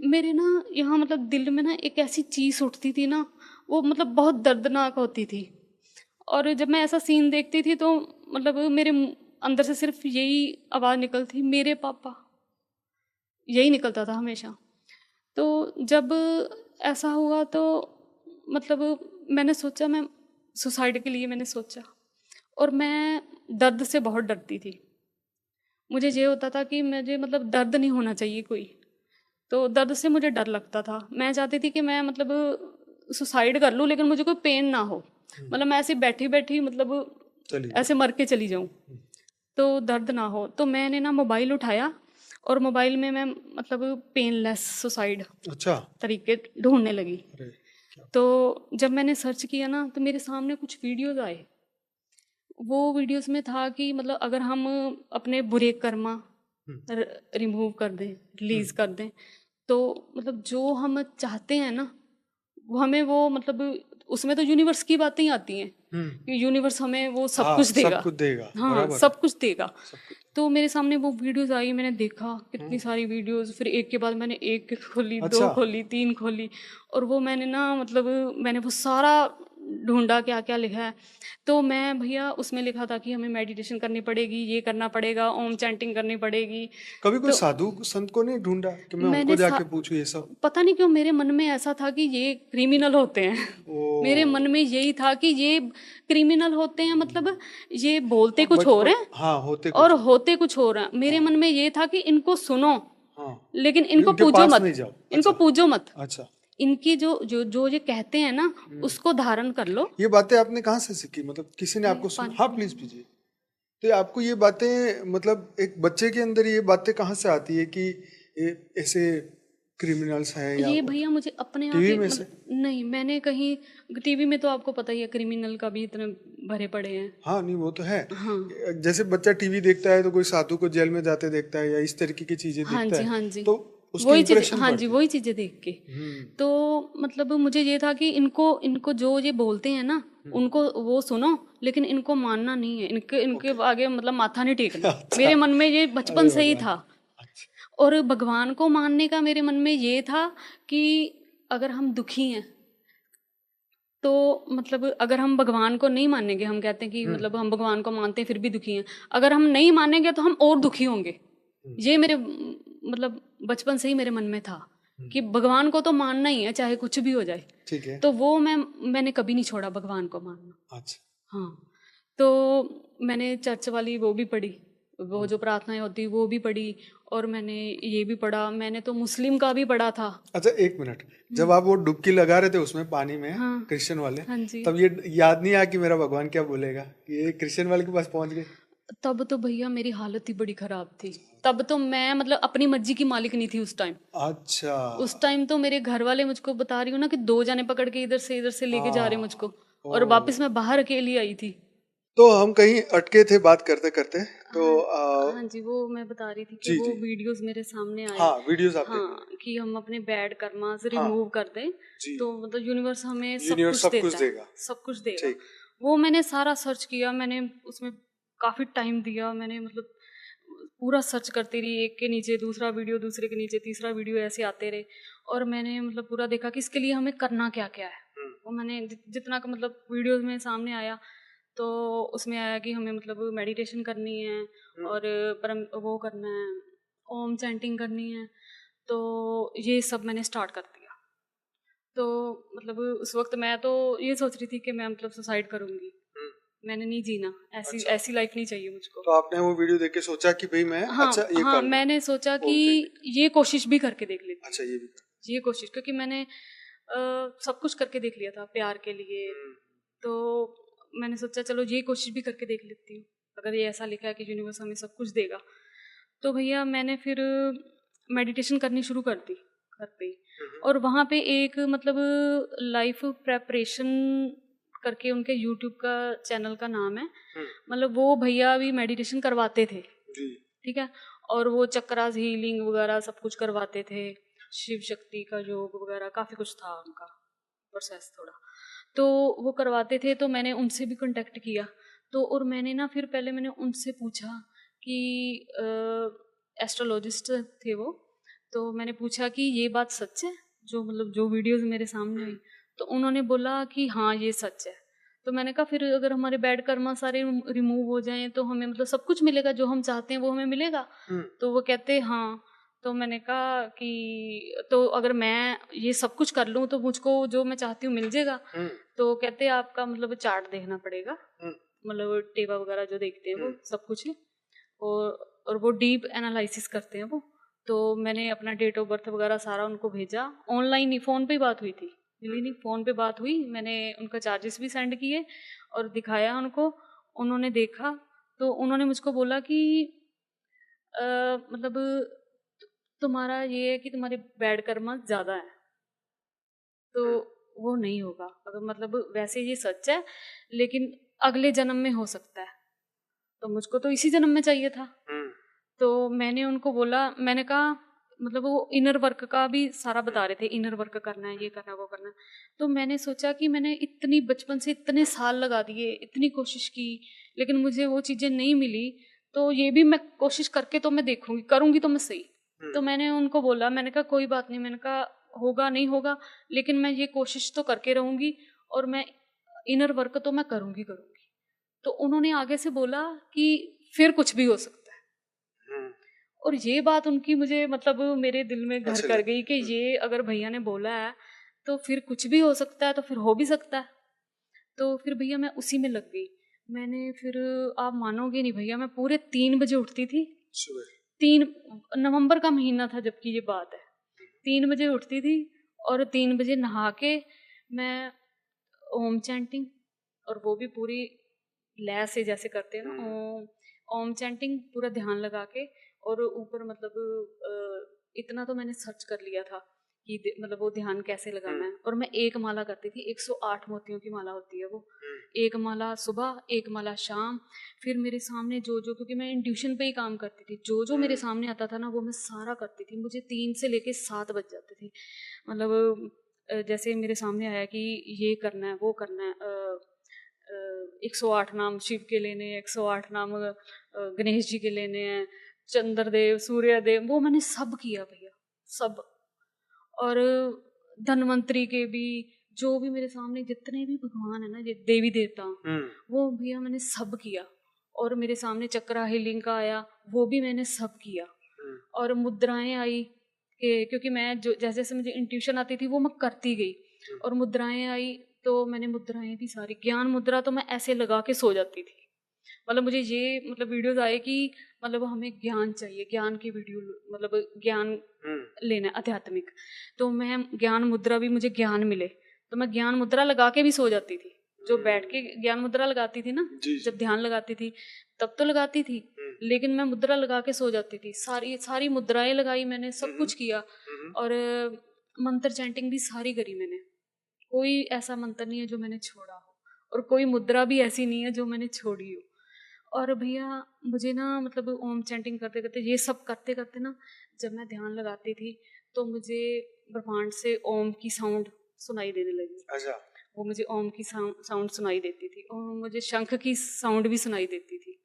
मेरे ना यहाँ मतलब दिल में ना एक ऐसी चीज़ उठती थी ना, वो मतलब बहुत दर्दनाक होती थी। और जब मैं ऐसा सीन देखती थी तो मतलब मेरे अंदर से सिर्फ यही आवाज़ निकलती, मेरे पापा, यही निकलता था हमेशा। तो जब ऐसा हुआ तो मतलब मैंने सोचा, मैं सुसाइड के लिए मैंने सोचा, और मैं दर्द से बहुत डरती थी। मुझे ये होता था कि मुझे मतलब दर्द नहीं होना चाहिए कोई, तो दर्द से मुझे डर लगता था। मैं चाहती थी कि मैं मतलब सुसाइड कर लूँ, लेकिन मुझे कोई पेन ना हो, मतलब मैं ऐसे बैठी बैठी मतलब ऐसे मर के चली जाऊँ, तो दर्द ना हो। तो मैंने ना मोबाइल उठाया और मोबाइल में मैं मतलब पेनलेस सुसाइड तरीके ढूंढने लगी। तो जब मैंने सर्च किया ना, तो मेरे सामने कुछ वीडियोस आए। वो वीडियोस में था कि मतलब अगर हम अपने बुरे कर्मा रिमूव कर दें, रिलीज कर दें, तो मतलब जो हम चाहते हैं ना, वो हमें वो मतलब उसमें तो यूनिवर्स की बातें ही आती हैं कि यूनिवर्स हमें वो सब कुछ देगा, सब कुछ देगा। हाँ सब कुछ देगा। तो मेरे सामने वो वीडियोस आई, मैंने देखा कितनी सारी वीडियोस, फिर एक के बाद मैंने एक खोली, 2 खोली, 3 खोली, और वो मैंने ना मतलब मैंने वो सारा ढूंढा क्या क्या लिखा है। तो मैं भैया उसमें लिखा था कि हमें मेडिटेशन करनी पड़ेगी, ये करना पड़ेगा, ओम चैंटिंग करनी पड़ेगी। कभी कोई साधु संत को नहीं ढूंढा कि मैं उनको जाके पूछूं ये सब? पता नहीं क्यों मेरे मन में ऐसा था कि ये क्रिमिनल होते हैं। मेरे मन में यही था कि ये क्रिमिनल होते हैं, मतलब ये बोलते कुछ और हैं, हाँ, होते और होते कुछ और हैं। मेरे मन में ये था कि इनको सुनो, लेकिन इनको पूजो मत, इनको पूजो मत। अच्छा, इनकी जो जो जो ये कहते हैं ना, उसको धारण कर लो। ये बातें आपने कहाँ से सीखी? मतलब किसी ने आपको सुना? हाँ प्लीज पीजिए। तो आपको ये बातें मतलब एक बच्चे के अंदर ये बातें कहाँ से आती है कि ऐसे क्रिमिनल्स हैं? या ये भैया मुझे अपने टीवी आप में से? नहीं, मैंने कहीं टीवी में तो आपको पता ही है क्रिमिनल का भी इतने भरे पड़े हैं। हाँ, नहीं वो तो है। हाँ, जैसे बच्चा टीवी देखता है तो कोई साधु को जेल में जाते देखता है या इस तरीके की चीजें हाँ देखता जी, है, हाँ जी, तो उसकी वही चीज, इंप्रेशन हाँ पड़ती जी, है। वही चीजें देख के। तो मतलब मुझे ये था कि इनको इनको जो ये बोलते हैं ना, उनको वो सुनो, लेकिन इनको मानना नहीं है, इनके इनके आगे मतलब माथा नहीं टेकना। मेरे मन में ये बचपन से ही था। और भगवान को मानने का मेरे मन में ये था कि अगर हम दुखी हैं तो मतलब अगर हम भगवान को नहीं मानेंगे, हम कहते हैं कि मतलब हम भगवान को मानते हैं फिर भी दुखी हैं, अगर हम नहीं मानेंगे तो हम और दुखी होंगे। ये मेरे मतलब बचपन से ही मेरे मन में था कि भगवान को तो मानना ही है, चाहे कुछ भी हो जाए। ठीक है। तो वो मैंने कभी नहीं छोड़ा भगवान को मानना। अच्छा। हाँ, तो मैंने चर्च वाली वो भी पढ़ी, वो जो प्रार्थनाएं होती वो भी पढ़ी, और मैंने ये भी पढ़ा, मैंने तो मुस्लिम का भी पढ़ा था। अच्छा, एक मिनट, जब आप वो डुबकी लगा रहे थे उसमें पानी में, हाँ, क्रिश्चियन वाले, हाँ जी, तब ये याद नहीं आया कि मेरा भगवान क्या बोलेगा? ये क्रिश्चियन वाले के पास पहुंच गए? तब तो भैया मेरी हालत ही बड़ी खराब थी। तब तो मैं मतलब अपनी मर्जी की मालिक नहीं थी उस टाइम। अच्छा। उस टाइम तो मेरे घर वाले, मुझको बता रही हूँ ना कि 2 जाने पकड़ के इधर से लेके जा रहे मुझको, और वापस मैं बाहर अकेली आई थी। तो हम कहीं अटके थे बात करते करते, तो हाँ जी, वो मैं बता रही थी कि जी वो जी, वीडियोस मेरे सामने आए। हाँ वीडियोस आप देख रहे हाँ, कि हम अपने बैड कर्मास हाँ रिमूव कर दें, जी, तो मतलब यूनिवर्स हमें सब यूनिवर्स कुछ सब कुछ देता है, देगा। सब कुछ देगा। ठीक। वो मैंने सारा सर्च किया, मैंने उसमें काफ़ी टाइम दिया, मैंने मतलब पूरा सर्च करती रही, एक के नीचे दूसरा वीडियो, दूसरे के नीचे तीसरा वीडियो, ऐसे आते रहे। और मैंने मतलब पूरा देखा कि इसके लिए हमें करना क्या-क्या है। वो मैंने जितना का मतलब वीडियोज़ में सामने आया, तो उसमें आया कि हमें मतलब मेडिटेशन करनी है और परम वो करना है, ओम चैंटिंग करनी है। तो ये सब मैंने स्टार्ट कर दिया। तो मतलब उस वक़्त मैं तो ये सोच रही थी कि मैं मतलब सुसाइड करूँगी। मैंने नहीं जीना, ऐसी अच्छा, ऐसी लाइफ़ नहीं चाहिए मुझको। तो आपने वो वीडियो देख के सोचा कि भाई मैं अच्छा हाँ, ये हाँ, कर लूँ, मैंने सोचा कि ओम चैंटिंग। ये कोशिश भी करके देख लेती अच्छा हूँ। ये भी कर। ये कोशिश, क्योंकि मैंने सब कुछ करके देख लिया था प्यार के लिए। तो मैंने सोचा चलो ये कोशिश भी करके देख लेती हूँ। अगर ये ऐसा लिखा है कि यूनिवर्स हमें सब कुछ देगा। तो भैया मैंने फिर मेडिटेशन करनी शुरू कर दी घर पे ही। और वहाँ पे एक मतलब लाइफ प्रेपरेशन करके उनके यूट्यूब का चैनल का नाम है। मतलब वो भैया भी मेडिटेशन करवाते थे, जी। ठीक है। और वो चक्रास हीलिंग वगैरह सब कुछ करवाते थे, शिव शक्ति का योग वगैरह काफ़ी कुछ था उनका प्रोसेस थोड़ा। तो वो करवाते थे, तो मैंने उनसे भी कांटेक्ट किया। तो और मैंने ना फिर पहले मैंने उनसे पूछा कि एस्ट्रोलॉजिस्ट थे वो। तो मैंने पूछा कि ये बात सच है, जो मतलब जो वीडियोस मेरे सामने आई। तो उन्होंने बोला कि हाँ ये सच है। तो मैंने कहा फिर अगर हमारे बैड कर्मा सारे रिमूव हो जाएं तो हमें मतलब सब कुछ मिलेगा, जो हम चाहते हैं वो हमें मिलेगा। तो वो कहते हाँ। तो मैंने कहा कि तो अगर मैं ये सब कुछ कर लूँ तो मुझको जो मैं चाहती हूँ मिल जाएगा। तो कहते आपका मतलब चार्ट देखना पड़ेगा, मतलब टेबा वगैरह जो देखते हैं वो सब कुछ है। और वो डीप एनालिसिस करते हैं वो। तो मैंने अपना डेट ऑफ बर्थ वगैरह सारा उनको भेजा, ऑनलाइन ही, फ़ोन पे ही बात हुई थी, मिली नहीं, फ़ोन पे बात हुई। मैंने उनका चार्जेस भी सेंड किए और दिखाया उनको। उन्होंने देखा, तो उन्होंने मुझको बोला कि मतलब तुम्हारा ये है कि तुम्हारे बैड कर्मा ज़्यादा है, तो वो नहीं होगा। अगर मतलब वैसे ये सच है, लेकिन अगले जन्म में हो सकता है। तो मुझको तो इसी जन्म में चाहिए था। तो मैंने उनको बोला, मैंने कहा मतलब वो इनर वर्क का भी सारा बता रहे थे, इनर वर्क करना है, ये करना है, वो करना है। तो मैंने सोचा कि मैंने इतनी बचपन से इतने साल लगा दिए, इतनी कोशिश की, लेकिन मुझे वो चीज़ें नहीं मिली। तो ये भी मैं कोशिश करके तो मैं देखूंगी, करूंगी तो मैं सही। तो मैंने उनको बोला, मैंने कहा कोई बात नहीं, मैंने कहा होगा नहीं होगा, लेकिन मैं ये कोशिश तो करके रहूंगी और मैं इनर वर्क तो मैं करूंगी करूंगी। तो उन्होंने आगे से बोला कि फिर कुछ भी हो सकता है। और ये बात उनकी मुझे मतलब मेरे दिल में घर अच्छे कर लगे। गई कि ये अगर भैया ने बोला है तो फिर कुछ भी हो सकता है, तो फिर हो भी सकता है। तो फिर भैया मैं उसी में लग गई। मैंने फिर, आप मानोगे नहीं भैया, मैं पूरे 3 बजे उठती थी। सुबह। 3 नवंबर का महीना था जबकि ये बात है। 3 बजे उठती थी और 3 बजे नहा के मैं ओम चैंटिंग, और वो भी पूरी लय से जैसे करते हैं ना, ओम ओम चैंटिंग पूरा ध्यान लगा के। और ऊपर मतलब इतना तो मैंने सर्च कर लिया था कि मतलब वो ध्यान कैसे लगाना है। और मैं एक माला करती थी, 108 मोतियों की माला होती है वो। एक माला सुबह, एक माला शाम। फिर मेरे सामने जो जो, क्योंकि मैं इंट्यूशन पे ही काम करती थी, जो जो मेरे सामने आता था ना वो मैं सारा करती थी। मुझे 3 से लेके 7 बज जाते थे। मतलब जैसे मेरे सामने आया कि ये करना है, वो करना है, 108 नाम शिव के लेने हैं, 108 नाम गणेश जी के लेने हैं, चंद्रदेव, सूर्यदेव, वो मैंने सब किया भैया, सब। और धन्वंतरी के भी, जो भी मेरे सामने जितने भी भगवान है ना, ये देवी देवता, वो भैया मैंने सब किया। और मेरे सामने चक्रा हीलिंग का आया, वो भी मैंने सब किया। और मुद्राएं आई क्योंकि मैं जो जैसे जैसे मुझे इंट्यूशन आती थी वो मैं करती गई। और मुद्राएं आई, तो मैंने मुद्राएं भी सारी, ज्ञान मुद्रा तो मैं ऐसे लगा के सो जाती थी। मतलब मुझे ये मतलब वीडियोस आए कि मतलब हमें ज्ञान चाहिए, ज्ञान की वीडियो, मतलब ज्ञान लेना है आध्यात्मिक। तो मैं ज्ञान मुद्रा भी, मुझे ज्ञान मिले तो मैं ज्ञान मुद्रा लगा के भी सो जाती थी। जो बैठ के ज्ञान मुद्रा लगाती थी ना, जब ध्यान लगाती थी तब तो लगाती थी, लेकिन मैं मुद्रा लगा के सो जाती थी। सारी सारी मुद्राएं लगाई मैंने, सब कुछ किया। और मंत्र चैंटिंग भी सारी करी मैंने, कोई ऐसा मंत्र नहीं है जो मैंने छोड़ा हो। और कोई मुद्रा भी ऐसी नहीं है जो मैंने छोड़ी हो। और भैया मुझे ना मतलब ओम चैंटिंग करते करते, ये सब करते करते ना, जब मैं ध्यान लगाती थी तो मुझे ब्रह्मांड से ओम की साउंड सुनाई देने लगी। अच्छा। वो मुझे ओम की साउंड सुनाई देती थी, और मुझे शंख की साउंड भी सुनाई देती थी,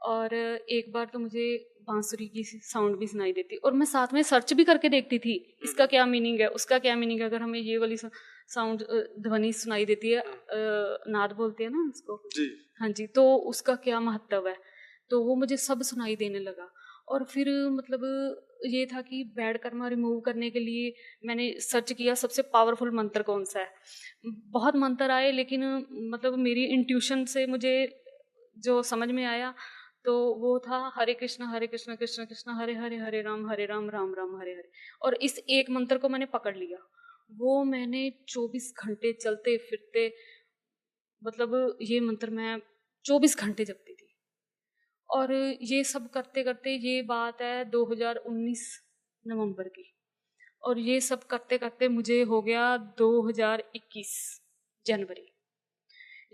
और एक बार तो मुझे बांसुरी की साउंड भी सुनाई देती। और मैं साथ में सर्च भी करके देखती थी इसका क्या मीनिंग है, उसका क्या मीनिंग है। अगर हमें ये वाली साउंड ध्वनि सुनाई देती है, नाद बोलते हैं ना उसको जी। हाँ जी, तो उसका क्या महत्व है, तो वो मुझे सब सुनाई देने लगा। और फिर मतलब ये था कि बैड कर्मा रिमूव करने के लिए मैंने सर्च किया सबसे पावरफुल मंत्र कौन सा है। बहुत मंत्र आए, लेकिन मतलब मेरी इंट्यूशन से मुझे जो समझ में आया तो वो था हरे कृष्ण कृष्ण कृष्ण हरे हरे, हरे राम राम राम हरे हरे। और इस एक मंत्र को मैंने पकड़ लिया। वो मैंने 24 घंटे चलते फिरते, मतलब ये मंत्र मैं 24 घंटे जपती थी। और ये सब करते करते, ये बात है 2019 नवंबर की, और ये सब करते करते मुझे हो गया 2021 जनवरी।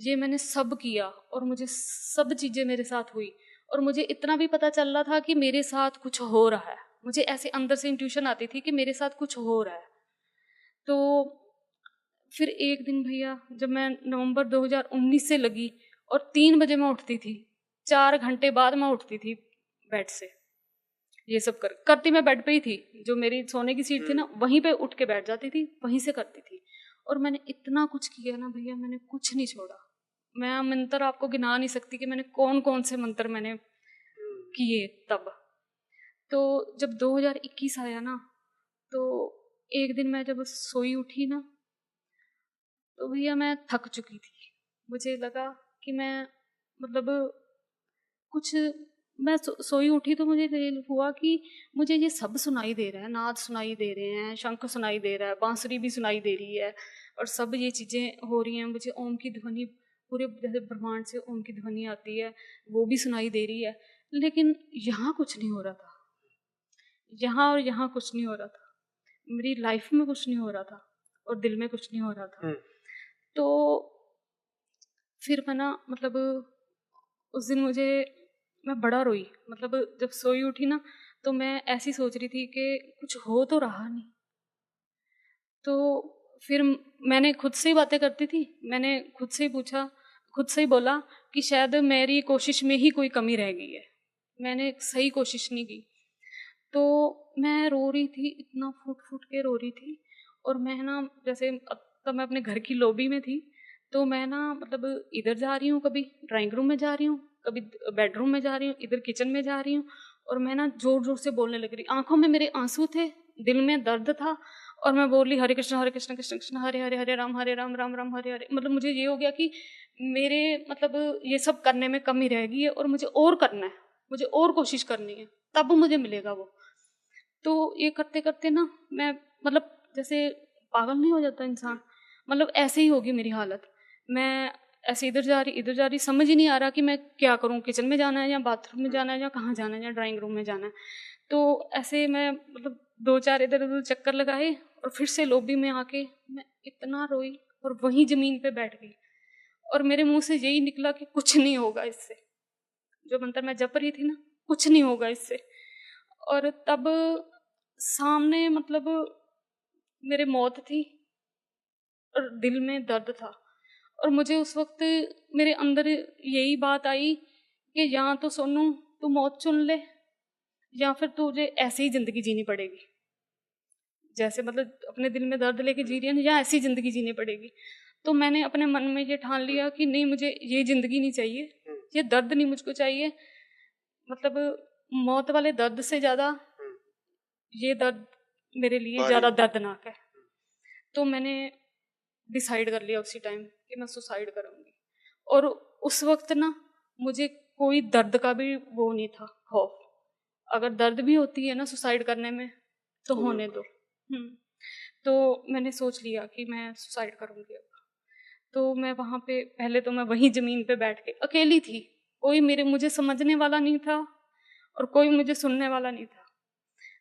ये मैंने सब किया और मुझे सब चीज़ें मेरे साथ हुई, और मुझे इतना भी पता चल रहा था कि मेरे साथ कुछ हो रहा है। मुझे ऐसे अंदर से इंट्यूशन आती थी कि मेरे साथ कुछ हो रहा है। तो फिर एक दिन भैया, जब मैं नवंबर 2019 से लगी, और 3 बजे मैं उठती थी, 4 घंटे बाद मैं उठती थी बेड से। ये सब करती मैं बेड पे ही थी, जो मेरी सोने की सीट थी ना, वहीं पे उठ के बैठ जाती थी, वहीं से करती थी। और मैंने इतना कुछ किया ना भैया, मैंने कुछ नहीं छोड़ा। मैं मंत्र आपको गिना नहीं सकती कि मैंने कौन कौन से मंत्र मैंने किए तब। तो जब 2021 आया ना, तो एक दिन मैं जब सोई उठी ना, तो भैया मैं थक चुकी थी। मुझे लगा कि मैं मतलब कुछ, मैं सोई उठी तो मुझे फील हुआ कि मुझे ये सब सुनाई दे रहा है, नाद सुनाई दे रहे हैं, शंख सुनाई दे रहा है, बांसुरी भी सुनाई दे रही है, और सब ये चीज़ें हो रही हैं। मुझे ओम की ध्वनि, पूरे जैसे ब्रह्मांड से ओम की ध्वनि आती है, वो भी सुनाई दे रही है। लेकिन यहाँ कुछ नहीं हो रहा था, यहाँ और यहाँ कुछ नहीं हो रहा था, मेरी लाइफ में कुछ नहीं हो रहा था, और दिल में कुछ नहीं हो रहा था। तो फिर मैं ना मतलब उस दिन मैं बड़ा रोई। मतलब जब सोई उठी ना, तो मैं ऐसी सोच रही थी कि कुछ हो तो रहा नहीं। तो फिर मैंने खुद से ही बातें करती थी, मैंने खुद से ही पूछा, खुद से ही बोला कि शायद मेरी कोशिश में ही कोई कमी रह गई है, मैंने सही कोशिश नहीं की। तो मैं रो रही थी, इतना फूट फूट के रो रही थी। और मैं ना जैसे तब मैं अपने घर की लॉबी में थी, तो मैं ना मतलब इधर जा रही हूँ, कभी ड्राइंग रूम में जा रही हूँ, कभी बेडरूम में जा रही हूँ, इधर किचन में जा रही हूँ, और मैं ना जोर जोर से बोलने लग रही। आंखों में मेरे आंसू थे, दिल में दर्द था, और मैं बोल रही हरे कृष्ण कृष्ण कृष्ण हरे हरे, हरे राम राम हरे हरे। मतलब मुझे ये हो गया कि मेरे मतलब ये सब करने में कमी रह गई है, और मुझे और करना है, मुझे और कोशिश करनी है, तब मुझे मिलेगा वो। तो ये करते करते ना मैं मतलब जैसे पागल नहीं हो जाता इंसान, मतलब ऐसे ही होगी मेरी हालत। मैं ऐसे इधर जा रही, समझ ही नहीं आ रहा कि मैं क्या करूं, किचन में जाना है या बाथरूम में जाना है या कहाँ जाना है या ड्राइंग रूम में जाना है। तो ऐसे मैं मतलब 2-4 इधर उधर चक्कर लगाए, और फिर से लॉबी में आके मैं इतना रोई, और वहीं जमीन पे बैठ गई। और मेरे मुंह से यही निकला कि कुछ नहीं होगा इससे, जो मंत्र मैं जप रही थी ना, कुछ नहीं होगा इससे। और तब सामने मतलब मेरे मौत थी, और दिल में दर्द था। और मुझे उस वक्त मेरे अंदर यही बात आई कि या तो सोनू तू मौत चुन ले, या फिर तुझे ऐसे ही जिंदगी जीनी पड़ेगी, जैसे मतलब अपने दिल में दर्द लेके जी रही है, या ऐसी जिंदगी जीनी पड़ेगी। तो मैंने अपने मन में ये ठान लिया कि नहीं, मुझे ये जिंदगी नहीं चाहिए, ये दर्द नहीं मुझको चाहिए। मतलब मौत वाले दर्द से ज्यादा ये दर्द मेरे लिए ज्यादा दर्दनाक है। तो मैंने डिसाइड कर लिया उसी टाइम कि मैं सुसाइड करूंगी। और उस वक्त ना मुझे कोई दर्द का भी वो नहीं था, खौफ। अगर दर्द भी होती है ना सुसाइड करने में, तो होने दो। तो मैंने सोच लिया कि मैं सुसाइड करूंगी अब। तो मैं वहां पे पहले तो मैं वहीं जमीन पे बैठ के अकेली थी, कोई मुझे समझने वाला नहीं था, और कोई मुझे सुनने वाला नहीं था।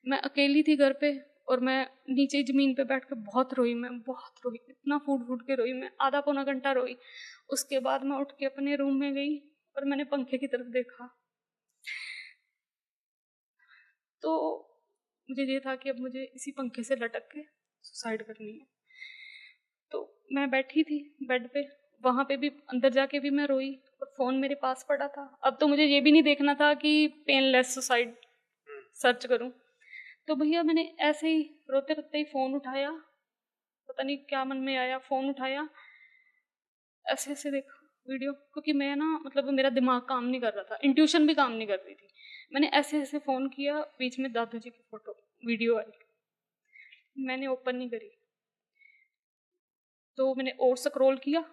मैं अकेली थी घर पे, और मैं नीचे ज़मीन पे बैठ के बहुत रोई, मैं बहुत रोई, इतना फूट फूट के रोई मैं, आधा पौना घंटा रोई। उसके बाद मैं उठ के अपने रूम में गई और मैंने पंखे की तरफ देखा, तो मुझे ये था कि अब मुझे इसी पंखे से लटक के सुसाइड करनी है। तो मैं बैठी थी बेड पे, वहाँ पे भी अंदर जाके भी मैं रोई और फ़ोन मेरे पास पड़ा था। अब तो मुझे ये भी नहीं देखना था कि पेनलेस सुसाइड सर्च करूं। तो भैया मैंने ऐसे ही रोते रोते ही फ़ोन उठाया, पता नहीं क्या मन में आया, फ़ोन उठाया, ऐसे ऐसे देखा वीडियो, क्योंकि मैं ना मतलब मेरा दिमाग काम नहीं कर रहा था, इंट्यूशन भी काम नहीं कर रही थी। मैंने ऐसे ऐसे फ़ोन किया, बीच में दादू जी की फ़ोटो वीडियो आई, मैंने ओपन नहीं करी। तो मैंने और स्क्रॉल किया,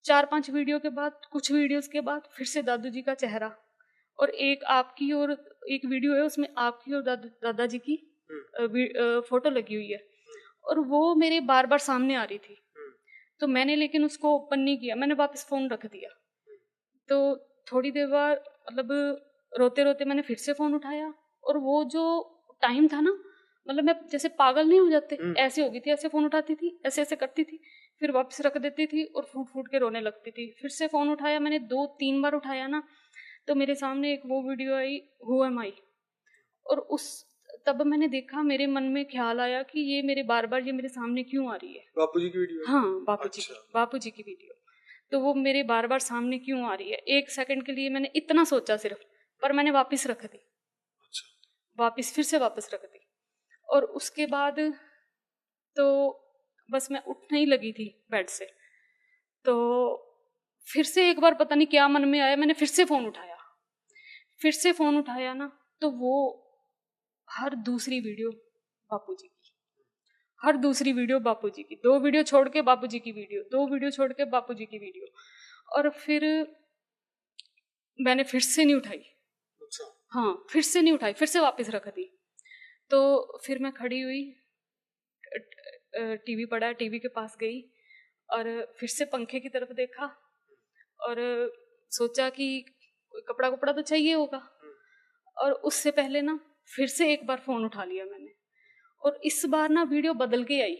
4-5 वीडियो के बाद, कुछ वीडियोस के बाद फिर से दादू जी का चेहरा, और एक आपकी और एक वीडियो है उसमें आपकी और दादाजी की फोटो लगी हुई है, और वो मेरे बार बार सामने आ रही थी। तो मैंने लेकिन उसको ओपन नहीं किया, मैंने वापस फ़ोन रख दिया। तो थोड़ी देर बाद मतलब रोते रोते मैंने फिर से फ़ोन उठाया, और वो जो टाइम था ना, मतलब मैं जैसे पागल नहीं हो जाते ऐसे हो गई थी, ऐसे फ़ोन उठाती थी, ऐसे ऐसे करती थी, फिर वापस रख देती थी और फूट फूट के रोने लगती थी। फिर से फ़ोन उठाया, मैंने 2-3 बार उठाया ना, तो मेरे सामने एक वो वीडियो आई, हु एम आई, और तब मैंने देखा, मेरे मन में ख्याल आया कि ये मेरे बार बार ये मेरे सामने क्यों आ रही है। बापूजी की वीडियो? हाँ, बापूजी की वीडियो। तो वो मेरे बार बार सामने क्यों आ रही है, 1 सेकंड के लिए मैंने इतना सोचा सिर्फ, पर मैंने वापस रख दी। फिर से वापस रख दी। और उसके बाद तो बस मैं उठने ही लगी थी बेड से, तो फिर से एक बार पता नहीं क्या मन में आया, मैंने फिर से फ़ोन उठाया ना, तो वो हर दूसरी वीडियो बापूजी की, हर दूसरी वीडियो बापूजी की, 2 वीडियो छोड़ के बापूजी की वीडियो, 2 वीडियो छोड़ के बापूजी की वीडियो। और फिर मैंने फिर से नहीं उठाई। हाँ, फिर से नहीं उठाई, फिर से वापस रख दी। तो फिर मैं खड़ी हुई, टीवी पड़ा है, टीवी के पास गई और फिर से पंखे की तरफ देखा और सोचा कि कोई कपड़ा कपड़ा तो चाहिए होगा। और उससे पहले ना फिर से एक बार फ़ोन उठा लिया मैंने, और इस बार ना वीडियो बदल के आई,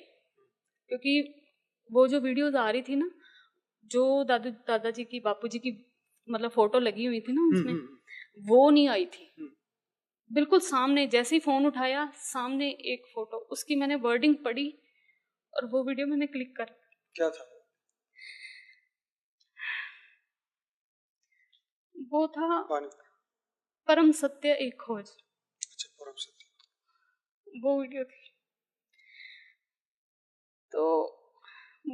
क्योंकि वो जो वीडियोस आ रही थी ना, जो दादाजी की बापूजी की मतलब फ़ोटो लगी हुई थी ना उसमें, वो नहीं आई थी। बिल्कुल सामने, जैसे ही फ़ोन उठाया, सामने एक फ़ोटो, उसकी मैंने वर्डिंग पढ़ी और वो वीडियो मैंने क्लिक कर। क्या था वो था परम सत्य एक खोज। अच्छा, परम सत्य, वो वीडियो थी। तो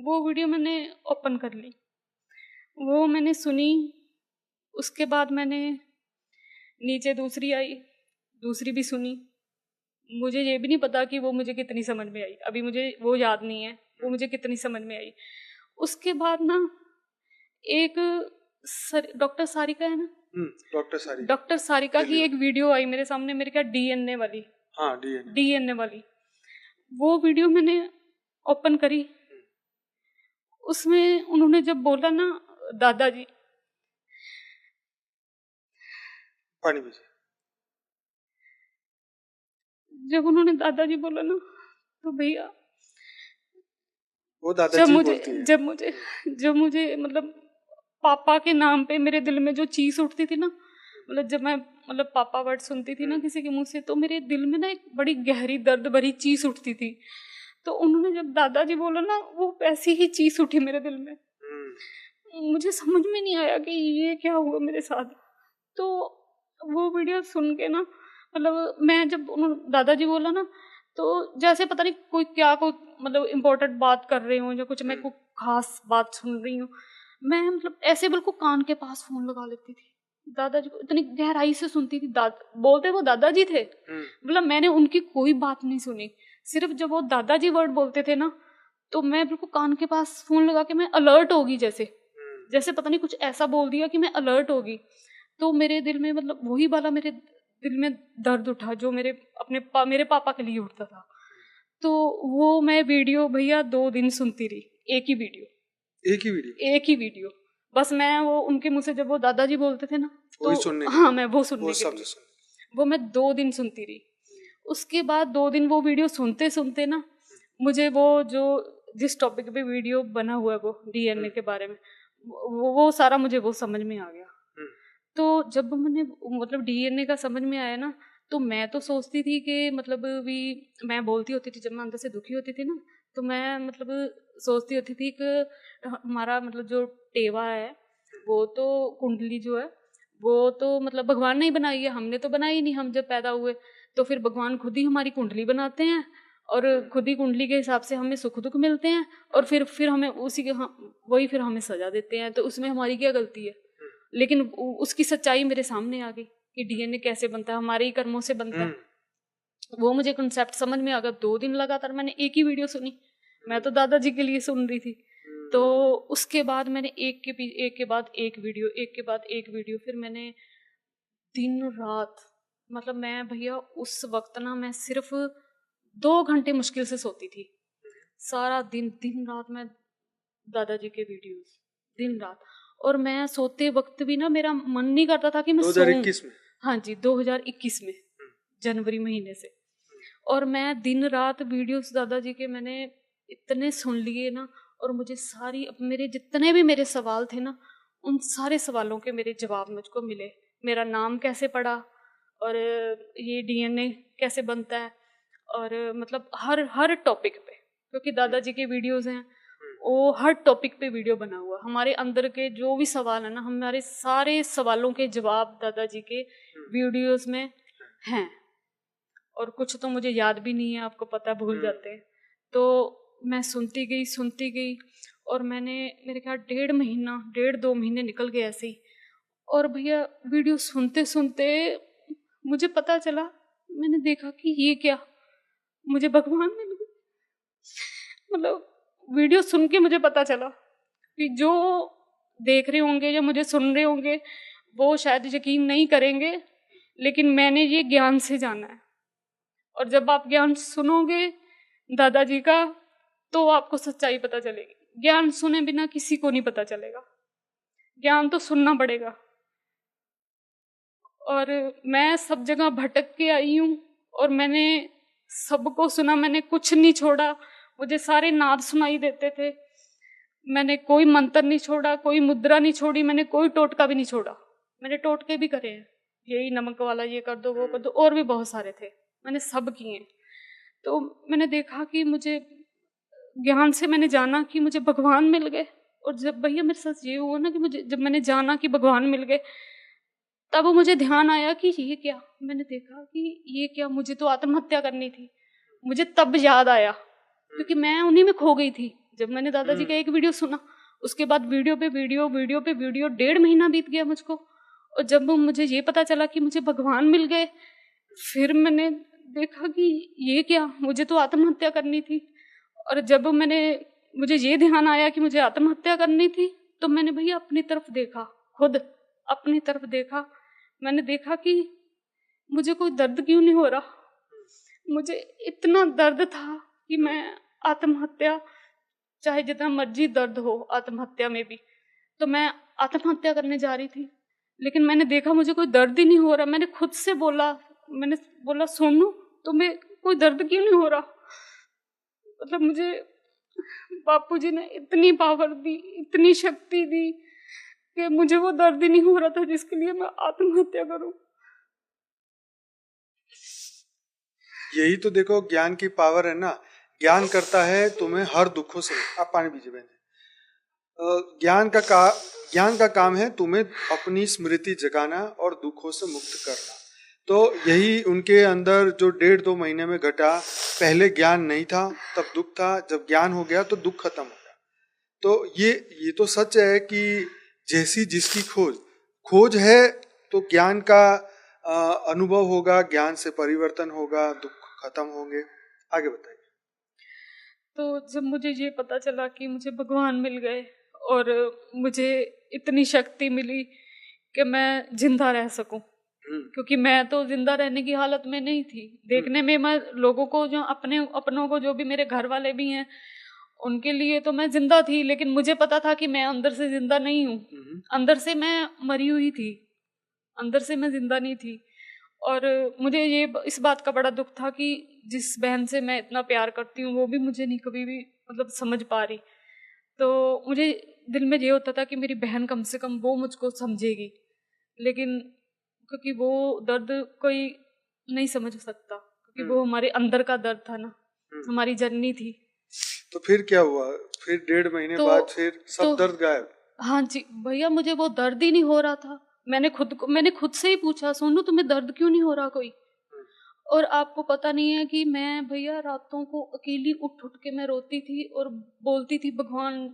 वो वीडियो मैंने ओपन कर ली, वो मैंने सुनी। उसके बाद मैंने नीचे दूसरी आई, दूसरी भी सुनी। मुझे ये भी नहीं पता कि वो मुझे कितनी समझ में आई, अभी मुझे वो याद नहीं है वो मुझे कितनी समझ में आई। उसके बाद ना एक डॉक्टर सारिका है ना, डॉक्टर सारिका की एक वीडियो आई मेरे सामने, मेरे क्या डीएनए वाली। हाँ, डीएनए वाली। वो वीडियो मैंने ओपन करी, उसमें उन्होंने जब बोला ना दादाजी, जब उन्होंने दादाजी बोला ना, तो भैया वो दादाजी बोलती है। जब मुझे मतलब पापा के नाम पे मेरे दिल में जो चीज़ उठती थी ना, मतलब जब मैं मतलब पापा वर्ड सुनती थी ना किसी के मुंह से, तो मेरे दिल में ना एक बड़ी गहरी दर्द भरी चीज़ उठती थी। तो उन्होंने जब दादाजी बोला ना, वो वैसी ही चीज़ उठी मेरे दिल में। मुझे समझ में नहीं आया कि ये क्या हुआ मेरे साथ। तो वो वीडियो सुन के ना, मतलब मैं जब उन्होंने दादाजी बोला ना, तो जैसे पता नहीं कोई मतलब इम्पोर्टेंट बात कर रहे हो या कुछ, मैं कोई खास बात सुन रही हूँ, मैं मतलब ऐसे बिल्कुल कान के पास फ़ोन लगा लेती थी, दादाजी को इतनी गहराई से सुनती थी। बोलते वो दादाजी थे, मतलब मैंने उनकी कोई बात नहीं सुनी, सिर्फ जब वो दादाजी वर्ड बोलते थे ना, तो मैं बिल्कुल कान के पास फ़ोन लगा के मैं अलर्ट होगी, जैसे पता नहीं कुछ ऐसा बोल दिया कि मैं अलर्ट होगी। तो मेरे दिल में मतलब वही वाला मेरे दिल में दर्द उठा जो मेरे मेरे पापा के लिए उठता था। तो वो मैं वीडियो भैया 2 दिन सुनती रही, एक ही वीडियो, बस मैं वो उनके मुंह से जब वो दादाजी बोलते थे ना, तो हाँ, मैं वो सुनने के लिए वो मैं 2 दिन सुनती रही। उसके बाद 2 दिन वो वीडियो सुनते सुनते ना मुझे वो जो जिस टॉपिक पे वीडियो बना हुआ है वो डीएनए के बारे में वो सारा मुझे वो समझ में आ गया। तो जब मैंने मतलब डीएनए का समझ में आया ना, तो मैं तो सोचती थी कि मतलब भी मैं बोलती होती थी जब मैं अंदर से दुखी होती थी ना, तो मैं मतलब सोचती होती थी कि हमारा मतलब जो टेवा है वो तो कुंडली जो है वो तो मतलब भगवान ने ही बनाई है, हमने तो बनाई नहीं। हम जब पैदा हुए तो फिर भगवान खुद ही हमारी कुंडली बनाते हैं और खुद ही कुंडली के हिसाब से हमें सुख दुख मिलते हैं और फिर हमें उसी के वही फिर हमें सजा देते हैं। तो उसमें हमारी क्या गलती है? लेकिन उसकी सच्चाई मेरे सामने आ गई कि डीएनए कैसे बनता है, हमारे ही कर्मों से बनता है। वो मुझे कंसेप्ट समझ में आ गया। 2 दिन लगातार मैंने एक ही वीडियो सुनी, मैं तो दादाजी के लिए सुन रही थी। तो उसके बाद मैंने एक के बाद एक वीडियो फिर मैंने दिन रात मतलब मैं भैया उस वक्त ना मैं सिर्फ 2 घंटे मुश्किल से सोती थी। सारा दिन रात मैं दादाजी के वीडियोस दिन रात। और मैं सोते वक्त भी ना मेरा मन नहीं करता था कि मैं 2021 में? हाँ जी, 2021 में जनवरी महीने से। और मैं दिन रात वीडियोस दादाजी के मैंने इतने सुन लिए ना, और मुझे सारी मेरे जितने भी मेरे सवाल थे ना उन सारे सवालों के मेरे जवाब मुझको मिले। मेरा नाम कैसे पड़ा और ये डीएनए कैसे बनता है और मतलब हर टॉपिक पे, क्योंकि दादाजी के वीडियोस हैं वो हर टॉपिक पे वीडियो बना हुआ। हमारे अंदर के जो भी सवाल है ना, हमारे सारे सवालों के जवाब दादाजी के वीडियोस में हैं। और कुछ तो मुझे याद भी नहीं है, आपको पता, भूल जाते हैं। तो मैं सुनती गई और मैंने मेरे ख्याल 1.5 महीने निकल गए ऐसे ही। और भैया वीडियो सुनते सुनते मुझे पता चला, मैंने देखा कि ये क्या, मुझे भगवान मिल गए। मतलब वीडियो सुन के मुझे पता चला कि जो देख रहे होंगे या मुझे सुन रहे होंगे वो शायद यकीन नहीं करेंगे, लेकिन मैंने ये ज्ञान से जाना है। और जब आप ज्ञान सुनोगे दादाजी का तो आपको सच्चाई पता चलेगी। ज्ञान सुने बिना किसी को नहीं पता चलेगा, ज्ञान तो सुनना पड़ेगा। और मैं सब जगह भटक के आई हूँ और मैंने सबको सुना, मैंने कुछ नहीं छोड़ा। मुझे सारे नाद सुनाई देते थे, मैंने कोई मंत्र नहीं छोड़ा, कोई मुद्रा नहीं छोड़ी, मैंने कोई टोटका भी नहीं छोड़ा। मैंने टोटके भी करे हैं, यही नमक वाला ये कर दो वो कर दो, और भी बहुत सारे थे, मैंने सब किए। तो मैंने देखा कि मुझे ज्ञान से मैंने जाना कि मुझे भगवान मिल गए। और जब भैया मेरे साथ ये हुआ ना कि मुझे जब मैंने जाना कि भगवान मिल गए, तब मुझे ध्यान आया कि ये क्या, मैंने देखा कि ये क्या, मुझे तो आत्महत्या करनी थी। मुझे तब याद आया क्योंकि मैं उन्हीं में खो गई थी। जब मैंने दादाजी का एक वीडियो सुना, उसके बाद वीडियो पे वीडियो 1.5 महीना बीत गया मुझको। और जब मुझे ये पता चला कि मुझे भगवान मिल गए, फिर मैंने देखा कि ये क्या, मुझे तो आत्महत्या करनी थी। और जब मुझे ये ध्यान आया कि मुझे आत्महत्या करनी थी, तो मैंने भैया अपनी तरफ देखा, खुद अपनी तरफ देखा। मैंने देखा कि मुझे कोई दर्द क्यों नहीं हो रहा। मुझे इतना दर्द था कि मैं आत्महत्या, चाहे जितना मर्जी दर्द हो आत्महत्या में भी, तो मैं आत्महत्या करने जा रही थी। लेकिन मैंने देखा मुझे कोई दर्द ही नहीं हो रहा। मैंने खुद से बोला, मैंने बोला सोनू तुम्हें कोई दर्द क्यों नहीं हो रहा। मतलब मुझे बापूजी ने इतनी पावर दी, इतनी शक्ति दी कि मुझे वो दर्द ही नहीं हो रहा था जिसके लिए मैं आत्महत्या करूं। यही तो देखो ज्ञान की पावर है ना। ज्ञान करता है तुम्हें हर दुखों से, आप पानी पीजिए बहन। ज्ञान का काम है तुम्हें अपनी स्मृति जगाना और दुखों से मुक्त करना। तो यही उनके अंदर जो 1.5-2 महीने में घटा। पहले ज्ञान नहीं था तब दुख था, जब ज्ञान हो गया तो दुख खत्म हो गया। तो ये तो सच है कि जैसी जिसकी खोज है तो ज्ञान का अनुभव होगा, ज्ञान से परिवर्तन होगा, दुख खत्म होंगे। आगे बताइए। तो जब मुझे ये पता चला कि मुझे भगवान मिल गए और मुझे इतनी शक्ति मिली कि मैं जिंदा रह सकूं, क्योंकि मैं तो जिंदा रहने की हालत में नहीं थी। देखने में मैं लोगों को, जो अपनों को, जो भी मेरे घर वाले भी हैं, उनके लिए तो मैं जिंदा थी, लेकिन मुझे पता था कि मैं अंदर से जिंदा नहीं हूँ। अंदर से मैं मरी हुई थी, अंदर से मैं जिंदा नहीं थी। और मुझे ये इस बात का बड़ा दुख था कि जिस बहन से मैं इतना प्यार करती हूँ वो भी मुझे नहीं कभी भी मतलब समझ पा रही। तो मुझे दिल में ये होता था कि मेरी बहन कम से कम वो मुझको समझेगी, लेकिन क्योंकि वो दर्द कोई नहीं समझ सकता, क्योंकि वो हमारे अंदर का दर्द था ना, हमारी जर्नी थी। तो फिर क्या हुआ? फिर 1.5 महीने तो बाद फिर सब तो दर्द गायब? हाँ जी भैया, मुझे वो दर्द ही नहीं हो रहा था। मैंने खुद से ही पूछा, सोनू तुम्हें दर्द क्यों नहीं हो रहा कोई? और आपको पता नहीं है कि मैं भैया रातों को अकेली उठ उठ के मैं रोती थी और बोलती थी भगवान,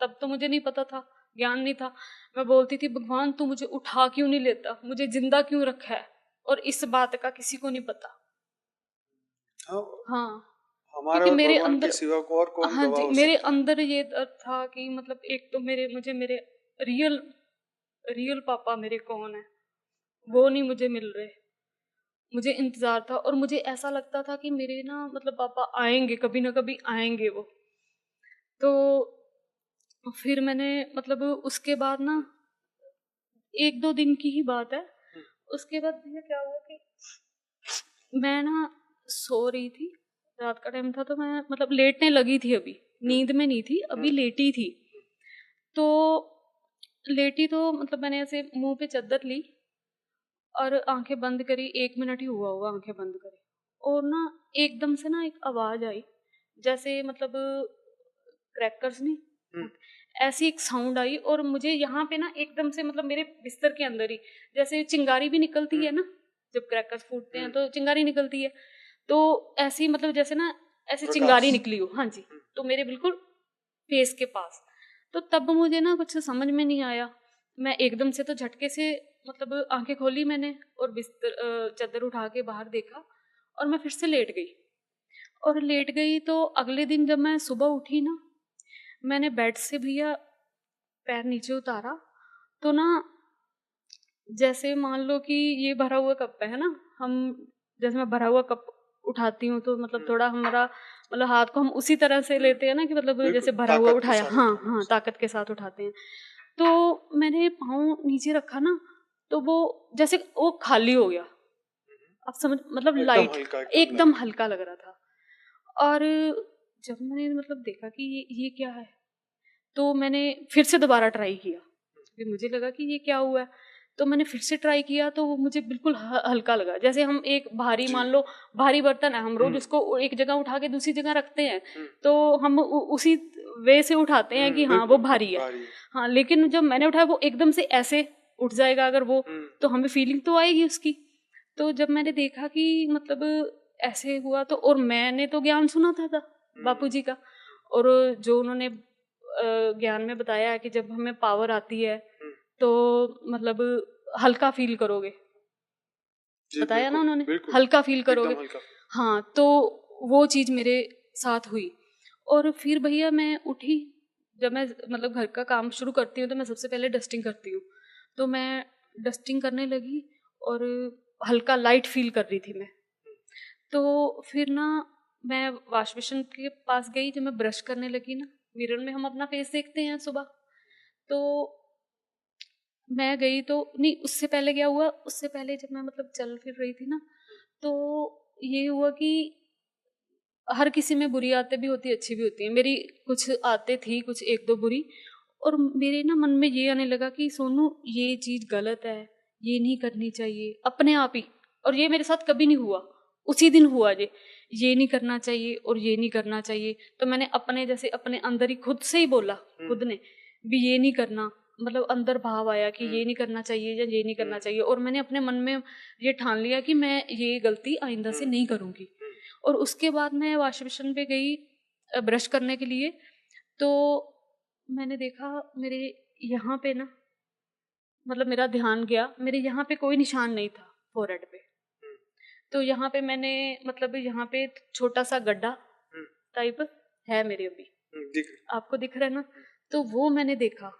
तब तो मुझे नहीं पता था, ज्ञान नहीं था। मैं बोलती थी भगवान तू मुझे उठा क्यों नहीं लेता, मुझे जिंदा क्यों रखा है? और इस बात का किसी को नहीं पता। हाँ, हाँ, हमारे क्योंकि और मेरे भगवान के अंदर, सिवा को और कौन हाँ गवाह जी, हो मेरे सकता है? अंदर ये दर्द था कि मतलब एक तो मेरे रियल रियल पापा मेरे कौन है वो नहीं मुझे मिल रहे। मुझे इंतजार था और मुझे ऐसा लगता था कि मेरे ना मतलब पापा आएंगे, कभी ना कभी आएंगे वो। तो फिर मैंने मतलब उसके बाद ना, 1-2 दिन की ही बात है, उसके बाद भैया क्या हुआ कि मैं ना सो रही थी, रात का टाइम था, तो मैं मतलब लेटने लगी थी, अभी नींद में नहीं थी, अभी लेटी थी। तो लेटी तो मतलब मैंने ऐसे मुंह पे चादर ली और आंखें बंद करी, 1 मिनट ही हुआ होगा आंखें बंद करे, और ना एकदम से ना एक आवाज आई, जैसे मतलब क्रैकर्स नहीं, ऐसी एक साउंड आई, और मुझे यहाँ पे ना एकदम से मतलब मेरे बिस्तर के अंदर ही जैसे चिंगारी भी निकलती है ना, जब क्रैकर्स फूटते हैं तो चिंगारी निकलती है, तो ऐसी मतलब जैसे ना ऐसे चिंगारी निकली हो, हाँ जी, तो मेरे बिल्कुल फेस के पास। तो तब मुझे ना कुछ समझ में नहीं आया, मैं एकदम से तो झटके से मतलब आंखें खोली मैंने और बिस्तर चादर उठा के बाहर देखा और मैं फिर से लेट गई। और लेट गई तो अगले दिन जब मैं सुबह उठी ना, मैंने बेड से भैया पैर नीचे उतारा, तो ना जैसे मान लो कि ये भरा हुआ कप है ना, हम जैसे मैं भरा हुआ कप उठाती हूँ तो मतलब थोड़ा हमारा मतलब हाथ को हम उसी तरह से लेते हैं ना कि मतलब जैसे भरा हुआ ताकत के उठाया, साथ हाँ उठाना हाँ, उसे। ताकत के साथ उठाते हैं। तो मैंने पाँव नीचे रखा ना, तो वो जैसे वो खाली हो गया, आप समझ मतलब एकदम लाइट, हल्का, एकदम हल्का लग रहा था। और जब मैंने मतलब देखा कि ये क्या है, तो मैंने फिर से दोबारा ट्राई किया, फिर मुझे लगा कि ये क्या हुआ है, तो मैंने फिर से ट्राई किया तो वो मुझे बिल्कुल हल्का लगा, जैसे हम एक भारी जी। मान लो भारी बर्तन है, हम रोज उसको एक जगह उठा के दूसरी जगह रखते हैं, तो हम उसी वे से उठाते हैं कि हाँ वो बिल्कुल भारी है। भारी है। हाँ, लेकिन जब मैंने उठाया वो एकदम से ऐसे उठ जाएगा अगर वो, तो हमें फीलिंग तो आएगी उसकी। तो जब मैंने देखा कि मतलब ऐसे हुआ, तो और मैंने तो ज्ञान सुना था बापूजी का, और जो उन्होंने ज्ञान में बताया है कि जब हमें पावर आती है तो मतलब हल्का फील करोगे, जी बताया ना बिल्कुल, उन्होंने, बिल्कुल। हल्का फील करोगे। एकदम हल्का। हाँ, तो वो चीज़ मेरे साथ हुई। और फिर भैया मैं उठी, जब मैं मतलब घर का काम शुरू करती हूँ तो मैं सबसे पहले डस्टिंग करती हूँ, तो मैं डस्टिंग करने लगी और हल्का लाइट फील कर रही थी मैं। तो फिर ना मैं वॉश बेसिन के पास गई, जब मैं ब्रश करने लगी ना, मिरर में हम अपना फेस देखते हैं सुबह, तो मैं गई तो नहीं, उससे पहले क्या हुआ, उससे पहले जब मैं मतलब चल फिर रही थी ना, तो ये हुआ कि हर किसी में बुरी आदतें भी होती है, अच्छी भी होती है, मेरी कुछ आदतें थी, कुछ 1-2 बुरी, और मेरे ना मन में ये आने लगा कि सोनू ये चीज़ गलत है, ये नहीं करनी चाहिए, अपने आप ही। और ये मेरे साथ कभी नहीं हुआ, उसी दिन हुआ ये नहीं करना चाहिए और ये नहीं करना चाहिए। तो मैंने अपने जैसे अपने अंदर ही खुद से ही बोला, खुद ने भी ये नहीं करना, मतलब अंदर भाव आया कि ये नहीं करना चाहिए या ये नहीं करना चाहिए, और मैंने अपने मन में ये ठान लिया कि मैं ये गलती आइंदा से नहीं करूँगी। और उसके बाद मैं वॉश बेसिन पे गई ब्रश करने के लिए, तो मैंने देखा मेरे यहाँ पे ना, मतलब मेरा ध्यान गया, मेरे यहाँ पे कोई निशान नहीं था फोrehead पे, तो यहाँ पे मैंने मतलब यहाँ पे छोटा सा गड्ढा टाइप है मेरे अभी, दिख आपको दिख रहा है ना, तो वो मैंने देखा।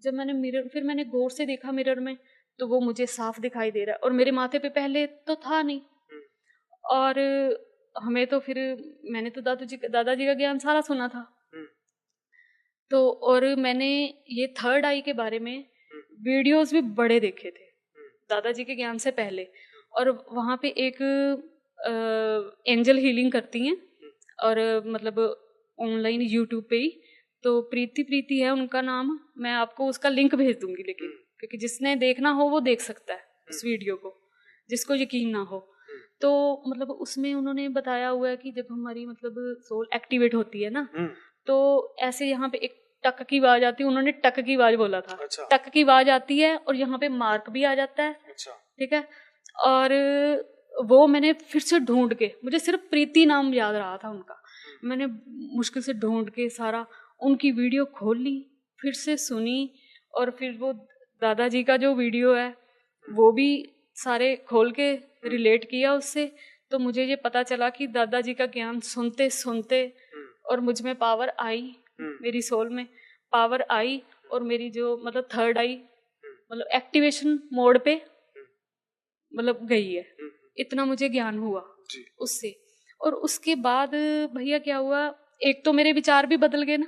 जब मैंने मिरर, फिर मैंने गौर से देखा मिरर में, तो वो मुझे साफ दिखाई दे रहा है, और मेरे माथे पे पहले तो था नहीं। और हमें तो फिर मैंने तो दादाजी का ज्ञान सारा सुना था, तो और मैंने ये थर्ड आई के बारे में वीडियोस भी बड़े देखे थे दादाजी के ज्ञान से पहले, और वहाँ पे एक एंजल हीलिंग करती हैं, और मतलब ऑनलाइन यूट्यूब पे ही, तो प्रीति है उनका नाम, मैं आपको उसका लिंक भेज दूंगी, लेकिन क्योंकि जिसने देखना हो वो देख सकता है उस वीडियो को, जिसको यकीन ना हो। तो मतलब उसमें उन्होंने बताया हुआ है कि जब हमारी मतलब सोल एक्टिवेट होती है ना, तो ऐसे यहाँ पे एक टक की आवाज आती है, उन्होंने टक की आवाज बोला था। अच्छा। टक की आवाज आती है और यहाँ पे मार्क भी आ जाता है। अच्छा। ठीक है, और वो मैंने फिर से ढूंढ के, मुझे सिर्फ प्रीति नाम याद रहा था उनका, मैंने मुश्किल से ढूंढ के सारा उनकी वीडियो खोल ली, फिर से सुनी, और फिर वो दादाजी का जो वीडियो है वो भी सारे खोल के रिलेट किया उससे। तो मुझे ये पता चला कि दादाजी का ज्ञान सुनते सुनते और मुझ में पावर आई, मेरी सोल में पावर आई, और मेरी जो मतलब थर्ड आई मतलब एक्टिवेशन मोड पे मतलब गई है। इतना मुझे ज्ञान हुआ उससे। और उसके बाद भैया क्या हुआ, एक तो मेरे विचार भी बदल गए ना,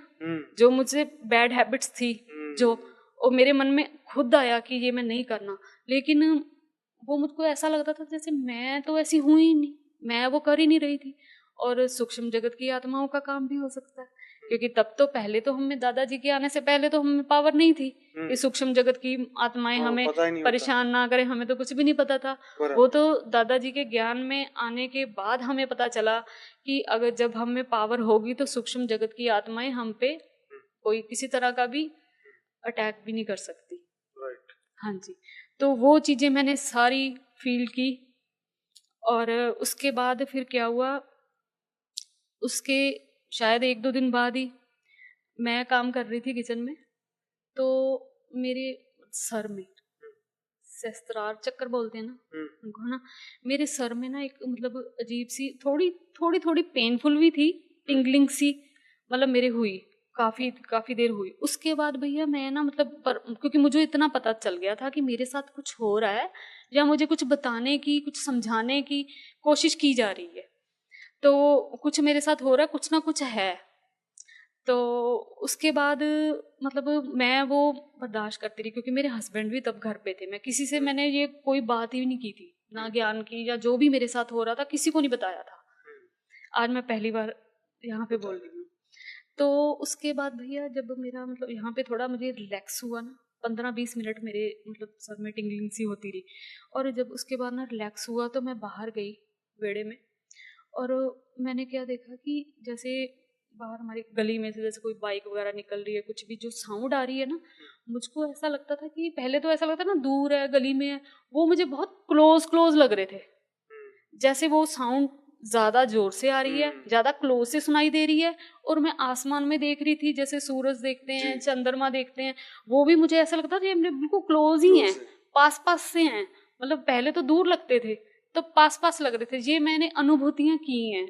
जो मुझसे बैड हैबिट्स थी जो, और मेरे मन में खुद आया कि ये मैं नहीं करना, लेकिन वो मुझको ऐसा लगता था जैसे मैं तो ऐसी हुई ही नहीं, मैं वो कर ही नहीं रही थी। और सूक्ष्म जगत की आत्माओं का काम भी हो सकता है, क्योंकि तब तो पहले तो हमें दादाजी के आने से पहले तो हमें पावर नहीं थी कि सूक्ष्म जगत की आत्माएं हमें परेशान ना करें, हमें तो कुछ भी नहीं पता था। वो तो दादाजी के ज्ञान में आने के बाद हमें पता चला कि अगर जब हमें पावर होगी तो सूक्ष्म जगत की आत्माएं हम पे कोई किसी तरह का भी अटैक भी नहीं कर सकती। हाँ जी, तो वो चीजें मैंने सारी फील की। और उसके बाद फिर क्या हुआ, उसके शायद 1-2 दिन बाद ही मैं काम कर रही थी किचन में, तो मेरे सर में सहस्त्रार चक्कर बोलते हैं ना उनको, है ना, मेरे सर में ना एक मतलब अजीब सी थोड़ी पेनफुल भी थी, टिंगलिंग सी मतलब मेरे हुई, काफी देर हुई। उसके बाद भैया मैं ना मतलब क्योंकि मुझे इतना पता चल गया था कि मेरे साथ कुछ हो रहा है, या मुझे कुछ बताने की, कुछ समझाने की कोशिश की जा रही है, तो कुछ मेरे साथ हो रहा है, कुछ ना कुछ है। तो उसके बाद मतलब मैं वो बर्दाश्त करती रही, क्योंकि मेरे हस्बैंड भी तब घर पे थे, मैं किसी से मैंने ये कोई बात ही नहीं की थी, ना ज्ञान की, या जो भी मेरे साथ हो रहा था किसी को नहीं बताया था। आज मैं पहली बार यहाँ पे बोल रही हूँ। तो उसके बाद भैया जब मेरा मतलब यहाँ पे थोड़ा मुझे रिलैक्स हुआ ना, 15-20 मिनट मेरे मतलब सर में टिंगलिंग सी होती रही, और जब उसके बाद ना रिलैक्स हुआ तो मैं बाहर गई वेड़े में, और मैंने क्या देखा कि जैसे बाहर हमारी गली में से जैसे कोई बाइक वगैरह निकल रही है, कुछ भी जो साउंड आ रही है ना, मुझको ऐसा लगता था कि पहले तो ऐसा लगता था ना दूर है, गली में है, वो मुझे बहुत क्लोज लग रहे थे, जैसे वो साउंड ज्यादा जोर से आ रही है, ज्यादा क्लोज से सुनाई दे रही है, और मैं आसमान में देख रही थी, जैसे सूरज देखते हैं, चंद्रमा देखते हैं, वो भी मुझे ऐसा लगता था ये बिल्कुल क्लोज ही हैं, पास से हैं, मतलब पहले तो दूर लगते थे तो पास लग रहे थे। ये मैंने अनुभूतियां की हैं,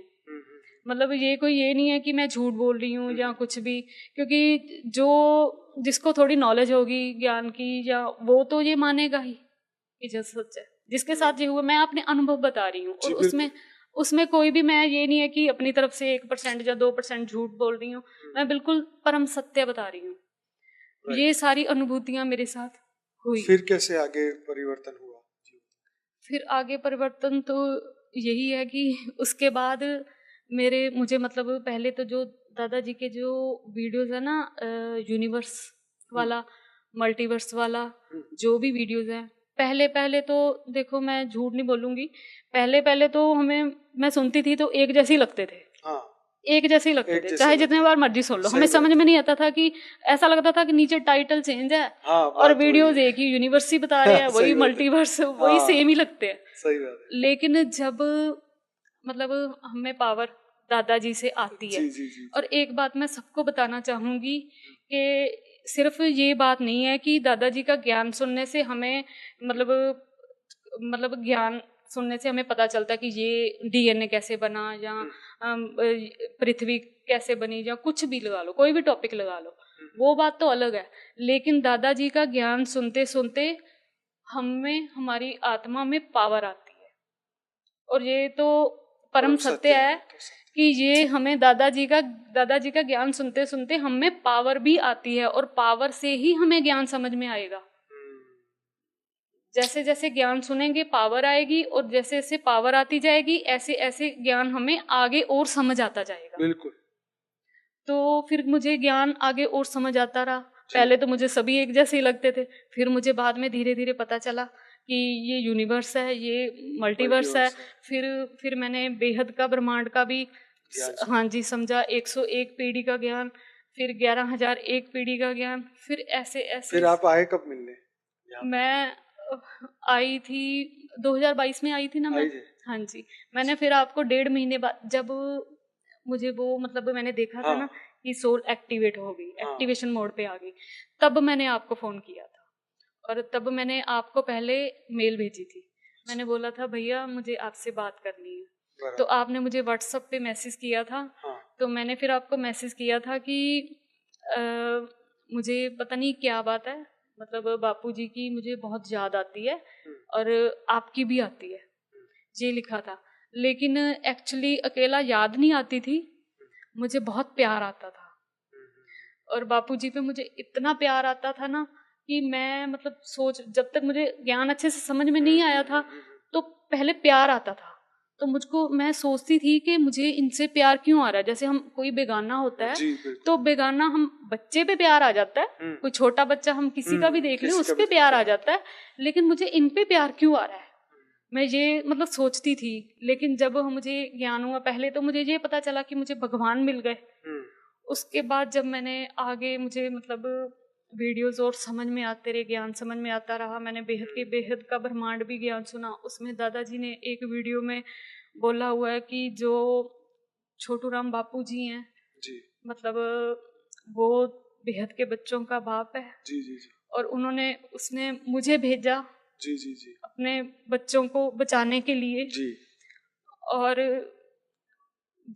मतलब ये नहीं है कि मैं झूठ बोल रही हूँ या कुछ भी, क्योंकि जो जिसको थोड़ी नॉलेज होगी ज्ञान की, या वो तो ये मानेगा ही कि जो सच है, जिसके साथ ये हुआ, मैं अपने अनुभव बता रही हूँ, और उसमें कोई भी मैं ये नहीं है कि अपनी तरफ से 1% या 2% झूठ बोल रही हूँ, मैं बिल्कुल परम सत्य बता रही हूँ। ये सारी अनुभूतियां मेरे साथ हुई। फिर कैसे आगे परिवर्तन हुआ? फिर आगे परिवर्तन तो यही है कि उसके बाद मुझे मतलब पहले तो जो दादाजी के जो वीडियोस है ना, यूनिवर्स वाला, मल्टीवर्स वाला, जो भी वीडियोस हैं, पहले तो देखो मैं झूठ नहीं बोलूंगी, पहले तो मैं सुनती थी तो एक जैसे ही लगते थे, एक जैसे ही लगते थे, चाहे जितने बार मर्जी सुन लो, हमें समझ में नहीं आता था कि ऐसा लगता था कि नीचे टाइटल चेंज है और वीडियोस एक ही यूनिवर्स ही बता रहे हैं, वही मल्टीवर्स, वही सेम ही लगते हैं। सही बात है। लेकिन जब मतलब हमें पावर दादाजी से आती है, और एक बात मैं सबको बताना चाहूंगी कि सिर्फ ये बात नहीं है कि दादाजी का ज्ञान सुनने से हमें मतलब ज्ञान सुनने से हमें पता चलता है कि ये डीएनए कैसे बना, या पृथ्वी कैसे बनी, या कुछ भी लगा लो, कोई भी टॉपिक लगा लो, वो बात तो अलग है। लेकिन दादाजी का ज्ञान सुनते सुनते हमारी आत्मा में पावर आती है, और ये तो परम सत्य है कि ये हमें दादाजी का ज्ञान सुनते सुनते हमें पावर भी आती है, और पावर से ही हमें ज्ञान समझ में आएगा। जैसे जैसे ज्ञान सुनेंगे पावर आएगी, और जैसे जैसे पावर आती जाएगी ऐसे ऐसे ज्ञान हमें आगे और समझ आता जाएगा। बिल्कुल। तो फिर मुझे ज्ञान आगे और समझ आता रहा। पहले तो मुझे सभी एक जैसे ही लगते थे, फिर मुझे बाद में धीरे धीरे पता चला कि ये यूनिवर्स है, ये मल्टीवर्स है। फिर मैंने बेहद का, ब्रह्मांड का भी हाँ जी समझा, 101 पीढ़ी का ज्ञान, फिर 11,001 पीढ़ी का ज्ञान, फिर ऐसे ऐसे। फिर आप आए कब मिलने? मैं आई थी 2022 में आई थी ना मैं। हाँ जी, मैंने फिर आपको 1.5 महीने बाद, जब मुझे वो मतलब मैंने देखा था ना कि सोल एक्टिवेट हो गई, एक्टिवेशन मोड पे आ गई, तब मैंने आपको फोन किया था। और तब मैंने आपको पहले मेल भेजी थी। मैंने बोला था भैया मुझे आपसे बात करनी है, तो आपने मुझे व्हाट्सएप पे मैसेज किया था। तो मैंने फिर आपको मैसेज किया था कि मुझे पता नहीं क्या बात है, मतलब बापूजी की मुझे बहुत याद आती है और आपकी भी आती है, ये लिखा था। लेकिन एक्चुअली अकेला याद नहीं आती थी, मुझे बहुत प्यार आता था। और बापूजी पे मुझे इतना प्यार आता था ना कि मैं मतलब जब तक मुझे ज्ञान अच्छे से समझ में नहीं आया था तो पहले प्यार आता था। तो मुझको, मैं सोचती थी कि मुझे इनसे प्यार क्यों आ रहा है। जैसे हम कोई बेगाना होता है तो बेगाना, हम बच्चे पे प्यार आ जाता है, कोई छोटा बच्चा हम किसी का भी देख ले उस पे प्यार आ जाता है, लेकिन मुझे इन पे प्यार क्यों आ रहा है, मैं ये मतलब सोचती थी। लेकिन जब मुझे ज्ञान हुआ, पहले तो मुझे ये पता चला कि मुझे भगवान मिल गए। उसके बाद जब मैंने आगे, मुझे मतलब वीडियोस और समझ में आते रहे, ज्ञान समझ में आता रहा। मैंने बेहद का ब्रह्मांड भी ज्ञान सुना। उसमें दादाजी ने एक वीडियो में बोला हुआ है कि जो छोटू राम बापू जी हैं जी, मतलब वो बेहद के बच्चों का बाप है जी, जी, जी। और उसने मुझे भेजा जी, जी, जी, अपने बच्चों को बचाने के लिए जी। और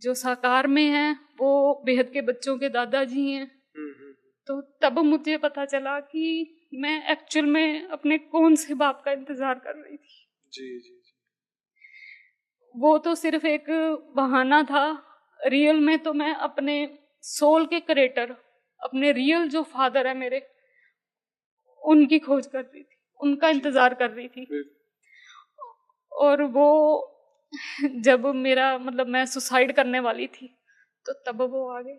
जो साकार में हैं वो बेहद के बच्चों के दादाजी हैं। तो तब मुझे पता चला कि मैं एक्चुअल में अपने कौन से बाप का इंतजार कर रही थी। जी, जी, जी। वो तो सिर्फ एक बहाना था, रियल में तो मैं अपने सोल के क्रिएटर, अपने रियल जो फादर है मेरे, उनकी खोज कर रही थी, उनका इंतजार कर रही थी। और वो जब मेरा मतलब मैं सुसाइड करने वाली थी तो तब वो आ गए।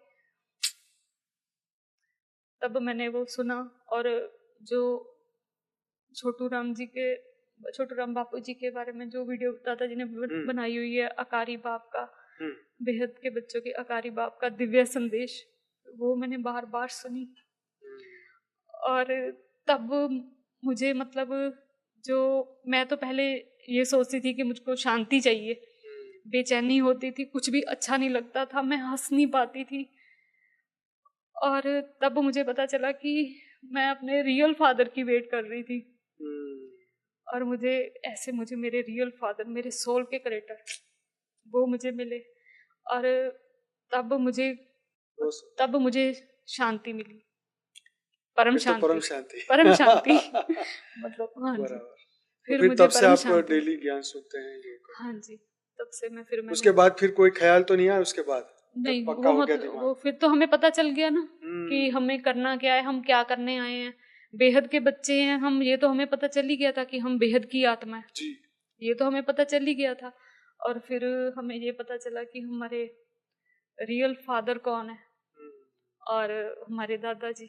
तब मैंने वो सुना, और जो छोटू राम बापू जी के बारे में जो वीडियो दादाजी ने बनाई हुई है, अकारी बाप का, बेहद के बच्चों के अकारी बाप का दिव्य संदेश, वो मैंने बार बार सुनी। और तब मुझे मतलब, जो मैं तो पहले ये सोचती थी कि मुझको शांति चाहिए, बेचैनी होती थी, कुछ भी अच्छा नहीं लगता था, मैं हंस नहीं पाती थी। और तब मुझे पता चला कि मैं अपने रियल फादर की वेट कर रही थी। और मुझे मेरे रियल फादर, मेरे सोल के क्रिएटर, वो मुझे मिले। और तब मुझे शांति मिली, परम शांति मतलब हाँ जी। फिर मुझे तब से आप डेली ज्ञान सुनते हैं हाँ जी, तब से मैं उसके बाद फिर कोई ख्याल तो नहीं आया उसके बाद? नहीं, वो फिर तो हमें पता चल गया ना कि हमें करना क्या है, हम क्या करने आए हैं, बेहद के बच्चे हैं हम। ये तो हमें पता चल ही गया था कि हम बेहद की आत्मा है जी, ये तो हमें पता चल ही गया था। और फिर हमें ये पता चला कि हमारे रियल फादर कौन है, और हमारे दादाजी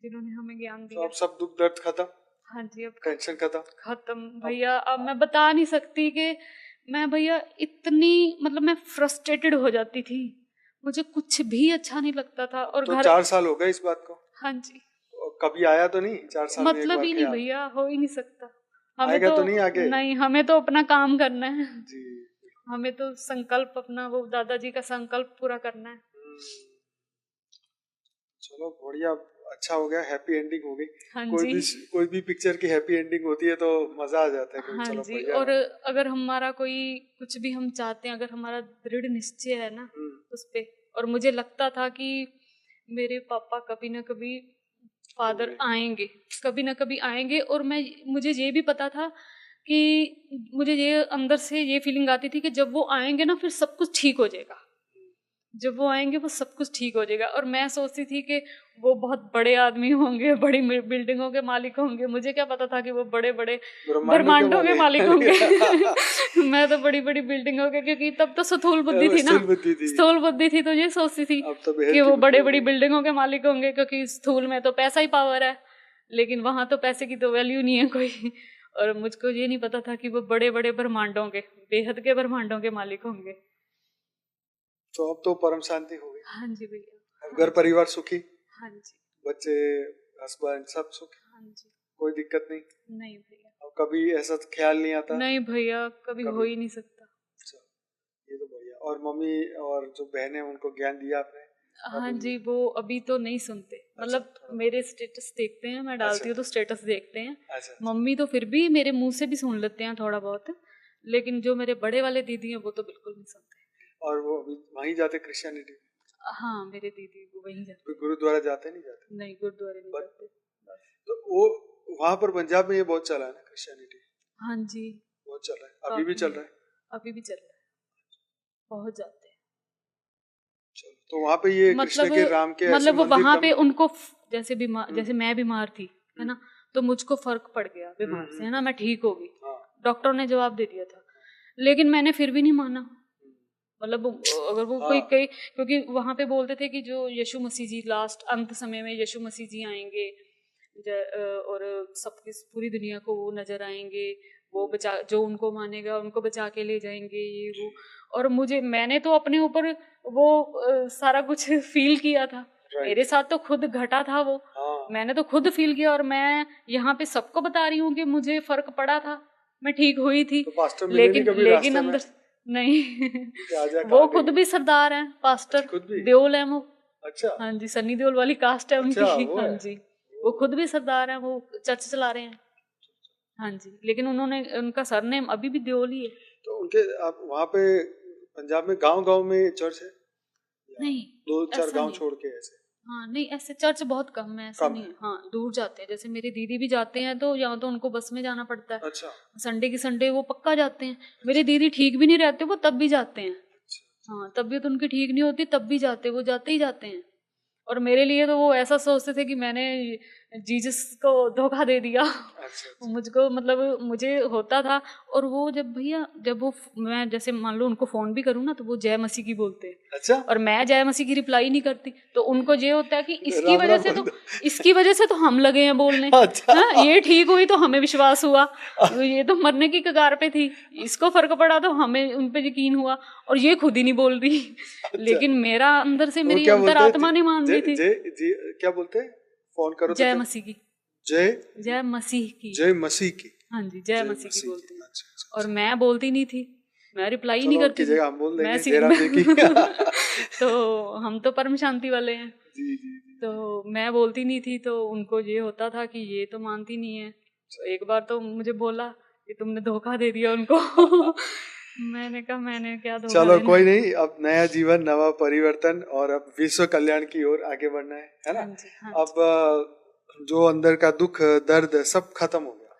जिन्होंने हमें ज्ञान दिया। तो अब सब दुख दर्द खत्म? हाँ जी, अब टेंशन खत्म भैया। अब मैं बता नहीं सकती कि मैं भैया इतनी मतलब मैं फ्रस्ट्रेटेड हो जाती थी, मुझे कुछ भी अच्छा नहीं लगता था। और तो 4 साल हो गए इस बात को? हाँ जी। कभी आया तो नहीं 4 साल में? मतलब ही नहीं भैया, हो ही नहीं सकता। हमें तो नहीं आगे? नहीं, हमें तो अपना काम करना है जी। हमें तो संकल्प अपना, वो दादाजी का संकल्प पूरा करना है। चलो बढ़िया, अच्छा हो गया, हैप्पी एंडिंग हो गई। हाँ कोई भी पिक्चर की हैप्पी एंडिंग होती है तो मजा आ जाता है। हाँ चलो जी। और अगर हमारा कोई कुछ भी हम चाहते हैं, अगर हमारा दृढ़ निश्चय है ना उस पे, और मुझे लगता था कि मेरे पापा कभी ना कभी, फादर आएंगे, कभी ना कभी आएंगे। और मुझे ये भी पता था कि मुझे ये अंदर से ये फीलिंग आती थी कि जब वो आएंगे ना फिर सब कुछ ठीक हो जाएगा। जब वो आएंगे वो सब कुछ ठीक हो जाएगा। और मैं सोचती थी कि वो बहुत बड़े आदमी होंगे, बड़ी बिल्डिंगों के मालिक होंगे। मुझे क्या पता था कि वो बड़े बड़े ब्रह्मांडों के मालिक होंगे। मैं तो बड़ी बड़ी बिल्डिंगों के, क्योंकि तब तो स्थूल बुद्धि थी ना, स्थूल बुद्धि थी, तो ये सोचती थी कि वो बड़े बड़ी बिल्डिंगों के मालिक होंगे, क्योंकि स्थूल में तो पैसा ही पावर है, लेकिन वहां तो पैसे की तो वैल्यू नहीं है कोई। और मुझको ये नहीं पता था कि वो बड़े बड़े ब्रह्मांडों के, बेहद के ब्रह्मांडों के मालिक होंगे। तो अब तो परम शांति हो गई। हाँ जी भैया। अब घर परिवार सुखी? हाँ जी। बच्चे, हस्बैंड सब सुखी? हाँ जी। कोई दिक्कत नहीं? नहीं भैया। अब कभी ऐसा ख्याल नहीं आता? नहीं भैया, कभी हो ही नहीं सकता। अच्छा, ये तो बढ़िया। और मम्मी और जो बहन है उनको ज्ञान दिया आपने? हाँ जी, वो अभी तो नहीं सुनते। मतलब मेरे स्टेटस देखते हैं, मैं डालती हूँ तो स्टेटस देखते हैं। मम्मी तो फिर भी मेरे मुंह से भी सुन लेते हैं थोड़ा बहुत, लेकिन जो मेरे बड़े वाले दीदी हैं वो तो बिल्कुल नहीं सुनते। और वो अभी वहीं जाते क्रिश्चियनिटी? हाँ, मेरे दीदी वो वहीं जाते। गुरुद्वारा जाते नहीं जाते? नहीं, गुरुद्वारे नहीं जाते। तो वो वहाँ पर पंजाब में ये बहुत चला है ना क्रिश्चियनिटी? हाँ जी, बहुत चल रहा है। अभी भी चल रहा है? अभी भी चल रहा है, बहुत जाते हैं। तो वहाँ पे ये कृष्ण के, राम के, मतलब वो वहाँ पे उनको जैसे बीमार, जैसे मैं बीमार थी है ना, तो मुझको फर्क पड़ गया बीमार से, है ना, मैं ठीक हो गई। डॉक्टर ने जवाब दे दिया था, लेकिन मैंने फिर भी नहीं माना। मतलब अगर वो कोई कई, क्योंकि वहां पे बोलते थे कि जो यीशु मसीह जी लास्ट अंत समय में यीशु मसीह जी आएंगे और सबकी पूरी दुनिया को वो नजर आएंगे, वो बचा, जो उनको मानेगा उनको बचा के ले जाएंगे, ये वो। और मैंने तो अपने ऊपर वो सारा कुछ फील किया था। मेरे साथ तो खुद घटा था वो। मैंने तो खुद फील किया, और मैं यहाँ पे सबको बता रही हूँ कि मुझे फर्क पड़ा था, मैं ठीक हुई थी। तो लेकिन अंदर नहीं। वो खुद भी सरदार हैं, पास्टर देओल हैं वो। अच्छा। हाँ जी, सन्नी देओल वाली कास्ट है उनकी। हाँ जी, वो खुद भी सरदार हैं, वो चर्च चला रहे हैं। हाँ जी, लेकिन उनका सरनेम अभी भी देओल ही है। तो उनके आप वहाँ पे पंजाब में गांव में चर्च है? नहीं, 2-4 गांव छोड़ के ऐसे? हाँ नहीं, ऐसे चर्च बहुत कम है, ऐसा नहीं है। हाँ, दूर जाते हैं, जैसे मेरी दीदी भी जाते हैं, तो यहाँ तो उनको बस में जाना पड़ता है। अच्छा। संडे की संडे वो पक्का जाते हैं। मेरी दीदी ठीक भी नहीं रहते, वो तब भी जाते हैं। हाँ, तबीयत उनकी ठीक नहीं होती तब भी जाते, वो जाते ही जाते हैं। और मेरे लिए तो वो ऐसा सोचते थे कि मैंने जीसस को धोखा दे दिया। मुझको, मतलब मुझे होता था। और वो जब वो मैं जैसे मान लो उनको फोन भी करूँ ना, तो वो जय मसीह की बोलते हैं। अच्छा। और मैं जय मसीह की रिप्लाई नहीं करती, तो उनको ये होता है कि इसकी वजह से तो हम लगे हैं बोलने। अच्छा। ये ठीक हुई तो हमें विश्वास हुआ, ये तो मरने की कगार पे थी, इसको फर्क पड़ा तो हमें उन पे यकीन हुआ, और ये खुद ही नहीं बोल रही। लेकिन मेरा अंदर से मेरी अंतरात्मा नहीं मान रही थी। क्या बोलते हैं? फोन करो जय मसीह की, जय मसीह की, जय मसीह की। हाँ जी, जय मसीह की बोलती हूँ। और मैं बोलती नहीं थी, मैं रिप्लाई नहीं करती थी। हम बोल देंगे तो हम तो परम शांति वाले हैं। जी। तो मैं बोलती नहीं थी, तो उनको ये होता था कि ये तो मानती नहीं है। तो एक बार तो मुझे बोला कि तुमने धोखा दे दिया उनको। मैंने कहा मैंने क्या धोखा चलो देना। कोई नहीं, अब नया जीवन, नवा परिवर्तन, और अब विश्व कल्याण की ओर आगे बढ़ना है ना। हाँ। अब जो अंदर का दुख दर्द सब खत्म हो गया,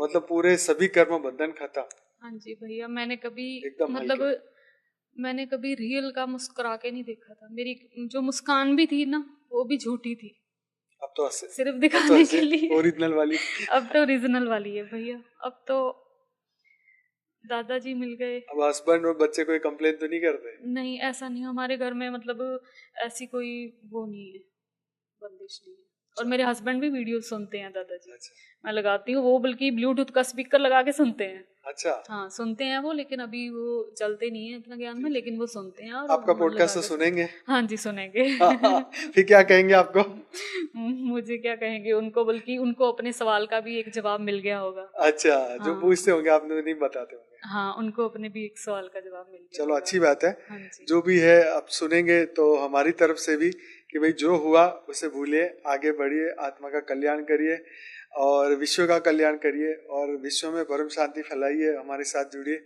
मतलब पूरे सभी कर्म बंधन खत्म। हाँ जी भैया, मैंने कभी रियल का मुस्कुरा के नहीं देखा था। मेरी जो मुस्कान भी थी ना, वो भी झूठी थी। अब तो सिर्फ दिखाने के लिए। ओरिजिनल वाली। अब तो ओरिजिनल वाली है भैया। अब तो दादाजी मिल गए। अब हस्बैंड और बच्चे कोई कंप्लेन तो नहीं करते? नहीं, ऐसा नहीं, हमारे घर में मतलब ऐसी कोई वो नहीं है, बंदिश नहीं है। और मेरे हस्बैंड भी वीडियो सुनते हैं दादाजी। अच्छा। मैं लगाती हूँ, वो बल्कि ब्लूटूथ का स्पीकर लगा के सुनते हैं। अच्छा। हाँ, सुनते हैं वो, लेकिन अभी वो चलते नहीं है इतना ज्ञान में, लेकिन वो सुनते हैं। और आपका पॉडकास्ट तो सुनेंगे? हाँ जी, सुनेंगे। फिर क्या कहेंगे आपको? मुझे क्या कहेंगे उनको, बल्कि उनको अपने सवाल का भी एक जवाब मिल गया होगा। अच्छा। हाँ। जो पूछते होंगे आपने नहीं बताते होंगे। हाँ, उनको अपने भी एक सवाल का जवाब मिल गया। चलो अच्छी बात है। हाँ, जो भी है अब सुनेंगे, तो हमारी तरफ से भी कि भाई जो हुआ उसे भूलिए, आगे बढ़िए, आत्मा का कल्याण करिए और विश्व का कल्याण करिए, और विश्व में परम शांति फैलाइए, हमारे साथ जुड़िए,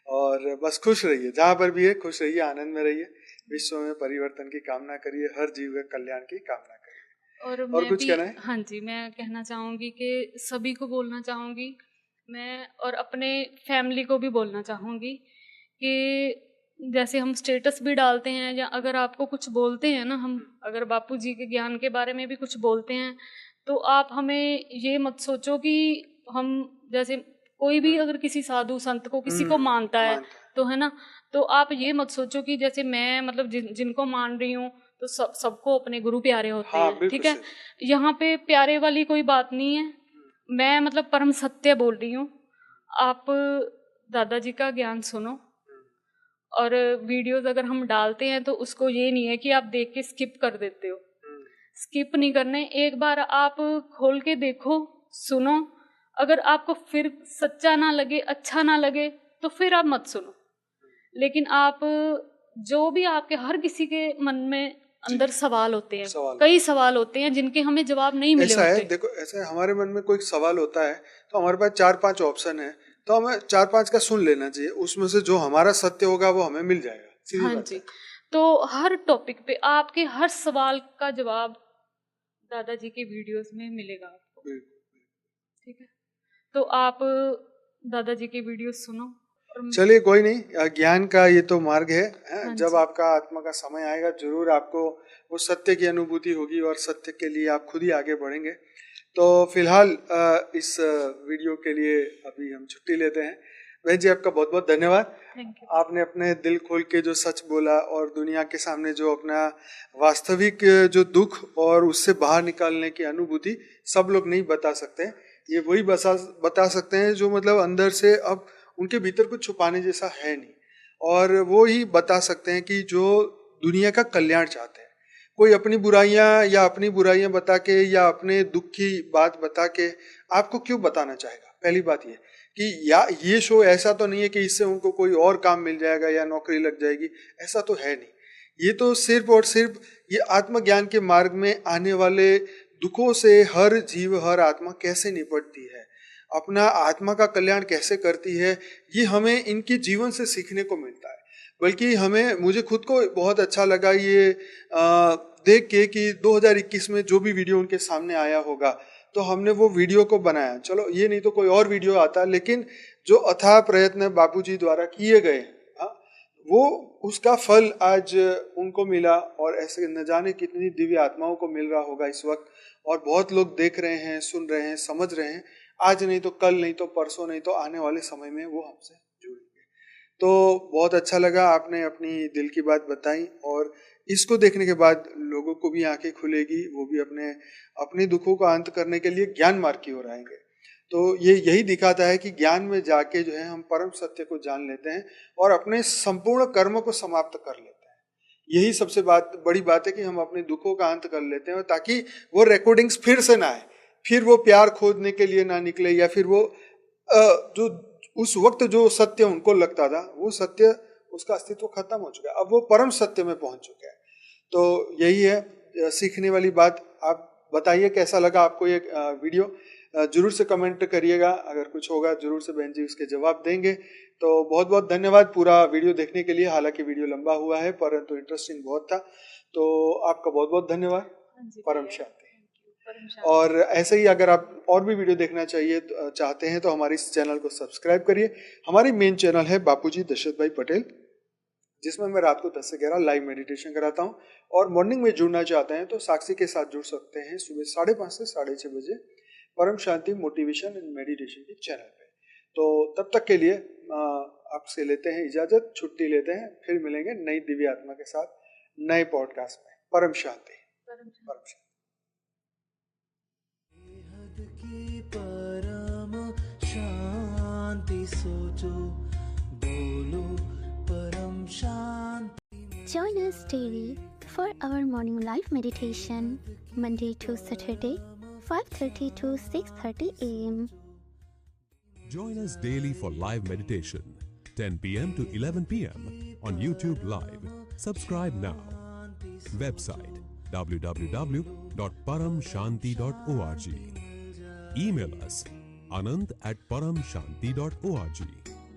और बस खुश रहिए, जहाँ पर भी है खुश रहिए, आनंद में रहिए, विश्व में परिवर्तन की कामना करिए, हर जीव के कल्याण की कामना करिए। और कुछ कहना है? हाँ जी, मैं कहना चाहूंगी कि सभी को बोलना चाहूंगी मैं, और अपने फैमिली को भी बोलना चाहूंगी कि जैसे हम स्टेटस भी डालते हैं या अगर आपको कुछ बोलते हैं ना, हम अगर बापूजी के ज्ञान के बारे में भी कुछ बोलते हैं तो आप हमें ये मत सोचो कि हम, जैसे कोई भी अगर किसी साधु संत को किसी को मानता है तो है ना, तो आप ये मत सोचो कि जैसे मैं मतलब जिनको मान रही हूँ तो सबको अपने गुरु प्यारे होते हैं, ठीक है। यहाँ पे प्यारे वाली कोई बात नहीं है, मैं मतलब परम सत्य बोल रही हूँ। आप दादाजी का ज्ञान सुनो, और वीडियोस अगर हम डालते हैं तो उसको ये नहीं है कि आप देख के स्किप कर देते हो, स्किप नहीं करने, एक बार आप खोल के देखो, सुनो, अगर आपको फिर सच्चा ना लगे, अच्छा ना लगे तो फिर आप मत सुनो। लेकिन आप जो भी आपके हर किसी के मन में अंदर सवाल होते हैं, कई सवाल होते हैं जिनके हमें जवाब नहीं मिले होते। है, देखो ऐसा है, हमारे मन में कोई सवाल होता है तो हमारे पास 4-5 ऑप्शन है, तो हमें 4-5 का सुन लेना चाहिए, उसमें से जो हमारा सत्य होगा वो हमें मिल जाएगा। हाँ जी, तो हर टॉपिक पे आपके हर सवाल का जवाब दादाजी के वीडियोस में मिलेगा आपको, ठीक है। तो आप दादाजी के वीडियोस सुनो। चलिए कोई नहीं, ज्ञान का ये तो मार्ग है, जब आपका आत्मा का समय आएगा जरूर आपको वो सत्य की अनुभूति होगी और सत्य के लिए आप खुद ही आगे बढ़ेंगे। तो फिलहाल इस वीडियो के लिए अभी हम छुट्टी लेते हैं। बहन जी आपका बहुत बहुत धन्यवाद, आपने अपने दिल खोल के जो सच बोला और दुनिया के सामने जो अपना वास्तविक जो दुख और उससे बाहर निकालने की अनुभूति सब लोग नहीं बता सकते, ये वही बता सकते हैं जो मतलब अंदर से अब उनके भीतर कुछ छुपाने जैसा है नहीं, और वो ही बता सकते हैं कि जो दुनिया का कल्याण चाहते हैं। कोई अपनी बुराइयां बता के या अपने दुख की बात बता के आपको क्यों बताना चाहेगा। पहली बात ये कि या ये शो ऐसा तो नहीं है कि इससे उनको कोई और काम मिल जाएगा या नौकरी लग जाएगी, ऐसा तो है नहीं। ये तो सिर्फ और सिर्फ ये आत्मज्ञान के मार्ग में आने वाले दुखों से हर जीव हर आत्मा कैसे निपटती है, अपना आत्मा का कल्याण कैसे करती है, ये हमें इनके जीवन से सीखने को मिलता है। बल्कि मुझे खुद को बहुत अच्छा लगा ये देख के कि 2021 में जो भी वीडियो उनके सामने आया होगा तो हमने वो वीडियो को बनाया। चलो ये नहीं तो कोई और वीडियो आता, लेकिन जो अथाह प्रयत्न बापूजी द्वारा किए गए वो उसका फल आज उनको मिला, और ऐसे न जाने कितनी दिव्य आत्माओं को मिल रहा होगा इस वक्त, और बहुत लोग देख रहे हैं, सुन रहे हैं, समझ रहे हैं। आज नहीं तो कल, नहीं तो परसों, नहीं तो आने वाले समय में वो हमसे जुड़ेंगे। तो बहुत अच्छा लगा, आपने अपनी दिल की बात बताई, और इसको देखने के बाद लोगों को भी आंखें खुलेगी, वो भी अपने दुखों का अंत करने के लिए ज्ञान मार्ग की ओर आएंगे। तो ये यही दिखाता है कि ज्ञान में जाके जो है हम परम सत्य को जान लेते हैं और अपने संपूर्ण कर्म को समाप्त कर लेते हैं। यही सबसे बड़ी बात है कि हम अपने दुखों का अंत कर लेते हैं, ताकि वो रिकॉर्डिंग्स फिर से ना आए, फिर वो प्यार खोदने के लिए ना निकले, या फिर वो जो उस वक्त जो सत्य उनको लगता था वो सत्य उसका अस्तित्व खत्म हो चुका है, अब वो परम सत्य में पहुंच चुका है। तो यही है सीखने वाली बात। आप बताइए कैसा लगा आपको ये वीडियो, जरूर से कमेंट करिएगा, अगर कुछ होगा जरूर से बहन जी उसके जवाब देंगे। तो बहुत बहुत धन्यवाद पूरा वीडियो देखने के लिए। हालांकि वीडियो लंबा हुआ है परंतु इंटरेस्टिंग बहुत था, तो आपका बहुत बहुत धन्यवाद। परम शांति। और ऐसे ही अगर आप और भी वीडियो देखना चाहते हैं तो हमारे इस चैनल को सब्सक्राइब करिए। हमारी मेन चैनल है बापूजी दशरथ भाई पटेल, जिसमें मैं रात को 10 से 11 लाइव मेडिटेशन कराता हूँ, और मॉर्निंग में जुड़ना चाहते हैं तो साक्षी के साथ जुड़ सकते हैं सुबह 5:30 से 6:30 बजे परम शांति मोटिवेशन एंड मेडिटेशन के चैनल पे। तो तब तक के लिए आपसे लेते हैं इजाजत, छुट्टी लेते हैं, फिर मिलेंगे नई दिव्य आत्मा के साथ नए पॉडकास्ट में। परम शांति। परम शांति। परम शांति सोचो, बोलो परम शांति। Join us daily for our morning live meditation, Monday to Saturday, 5:30 to 6:30 a.m. Join us daily for live meditation, 10 p.m. to 11 p.m. on YouTube Live. Subscribe now. Website www.paramshanti.org. Email us anant@paramshanti.org.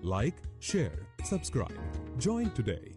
Like, share, subscribe. Join today.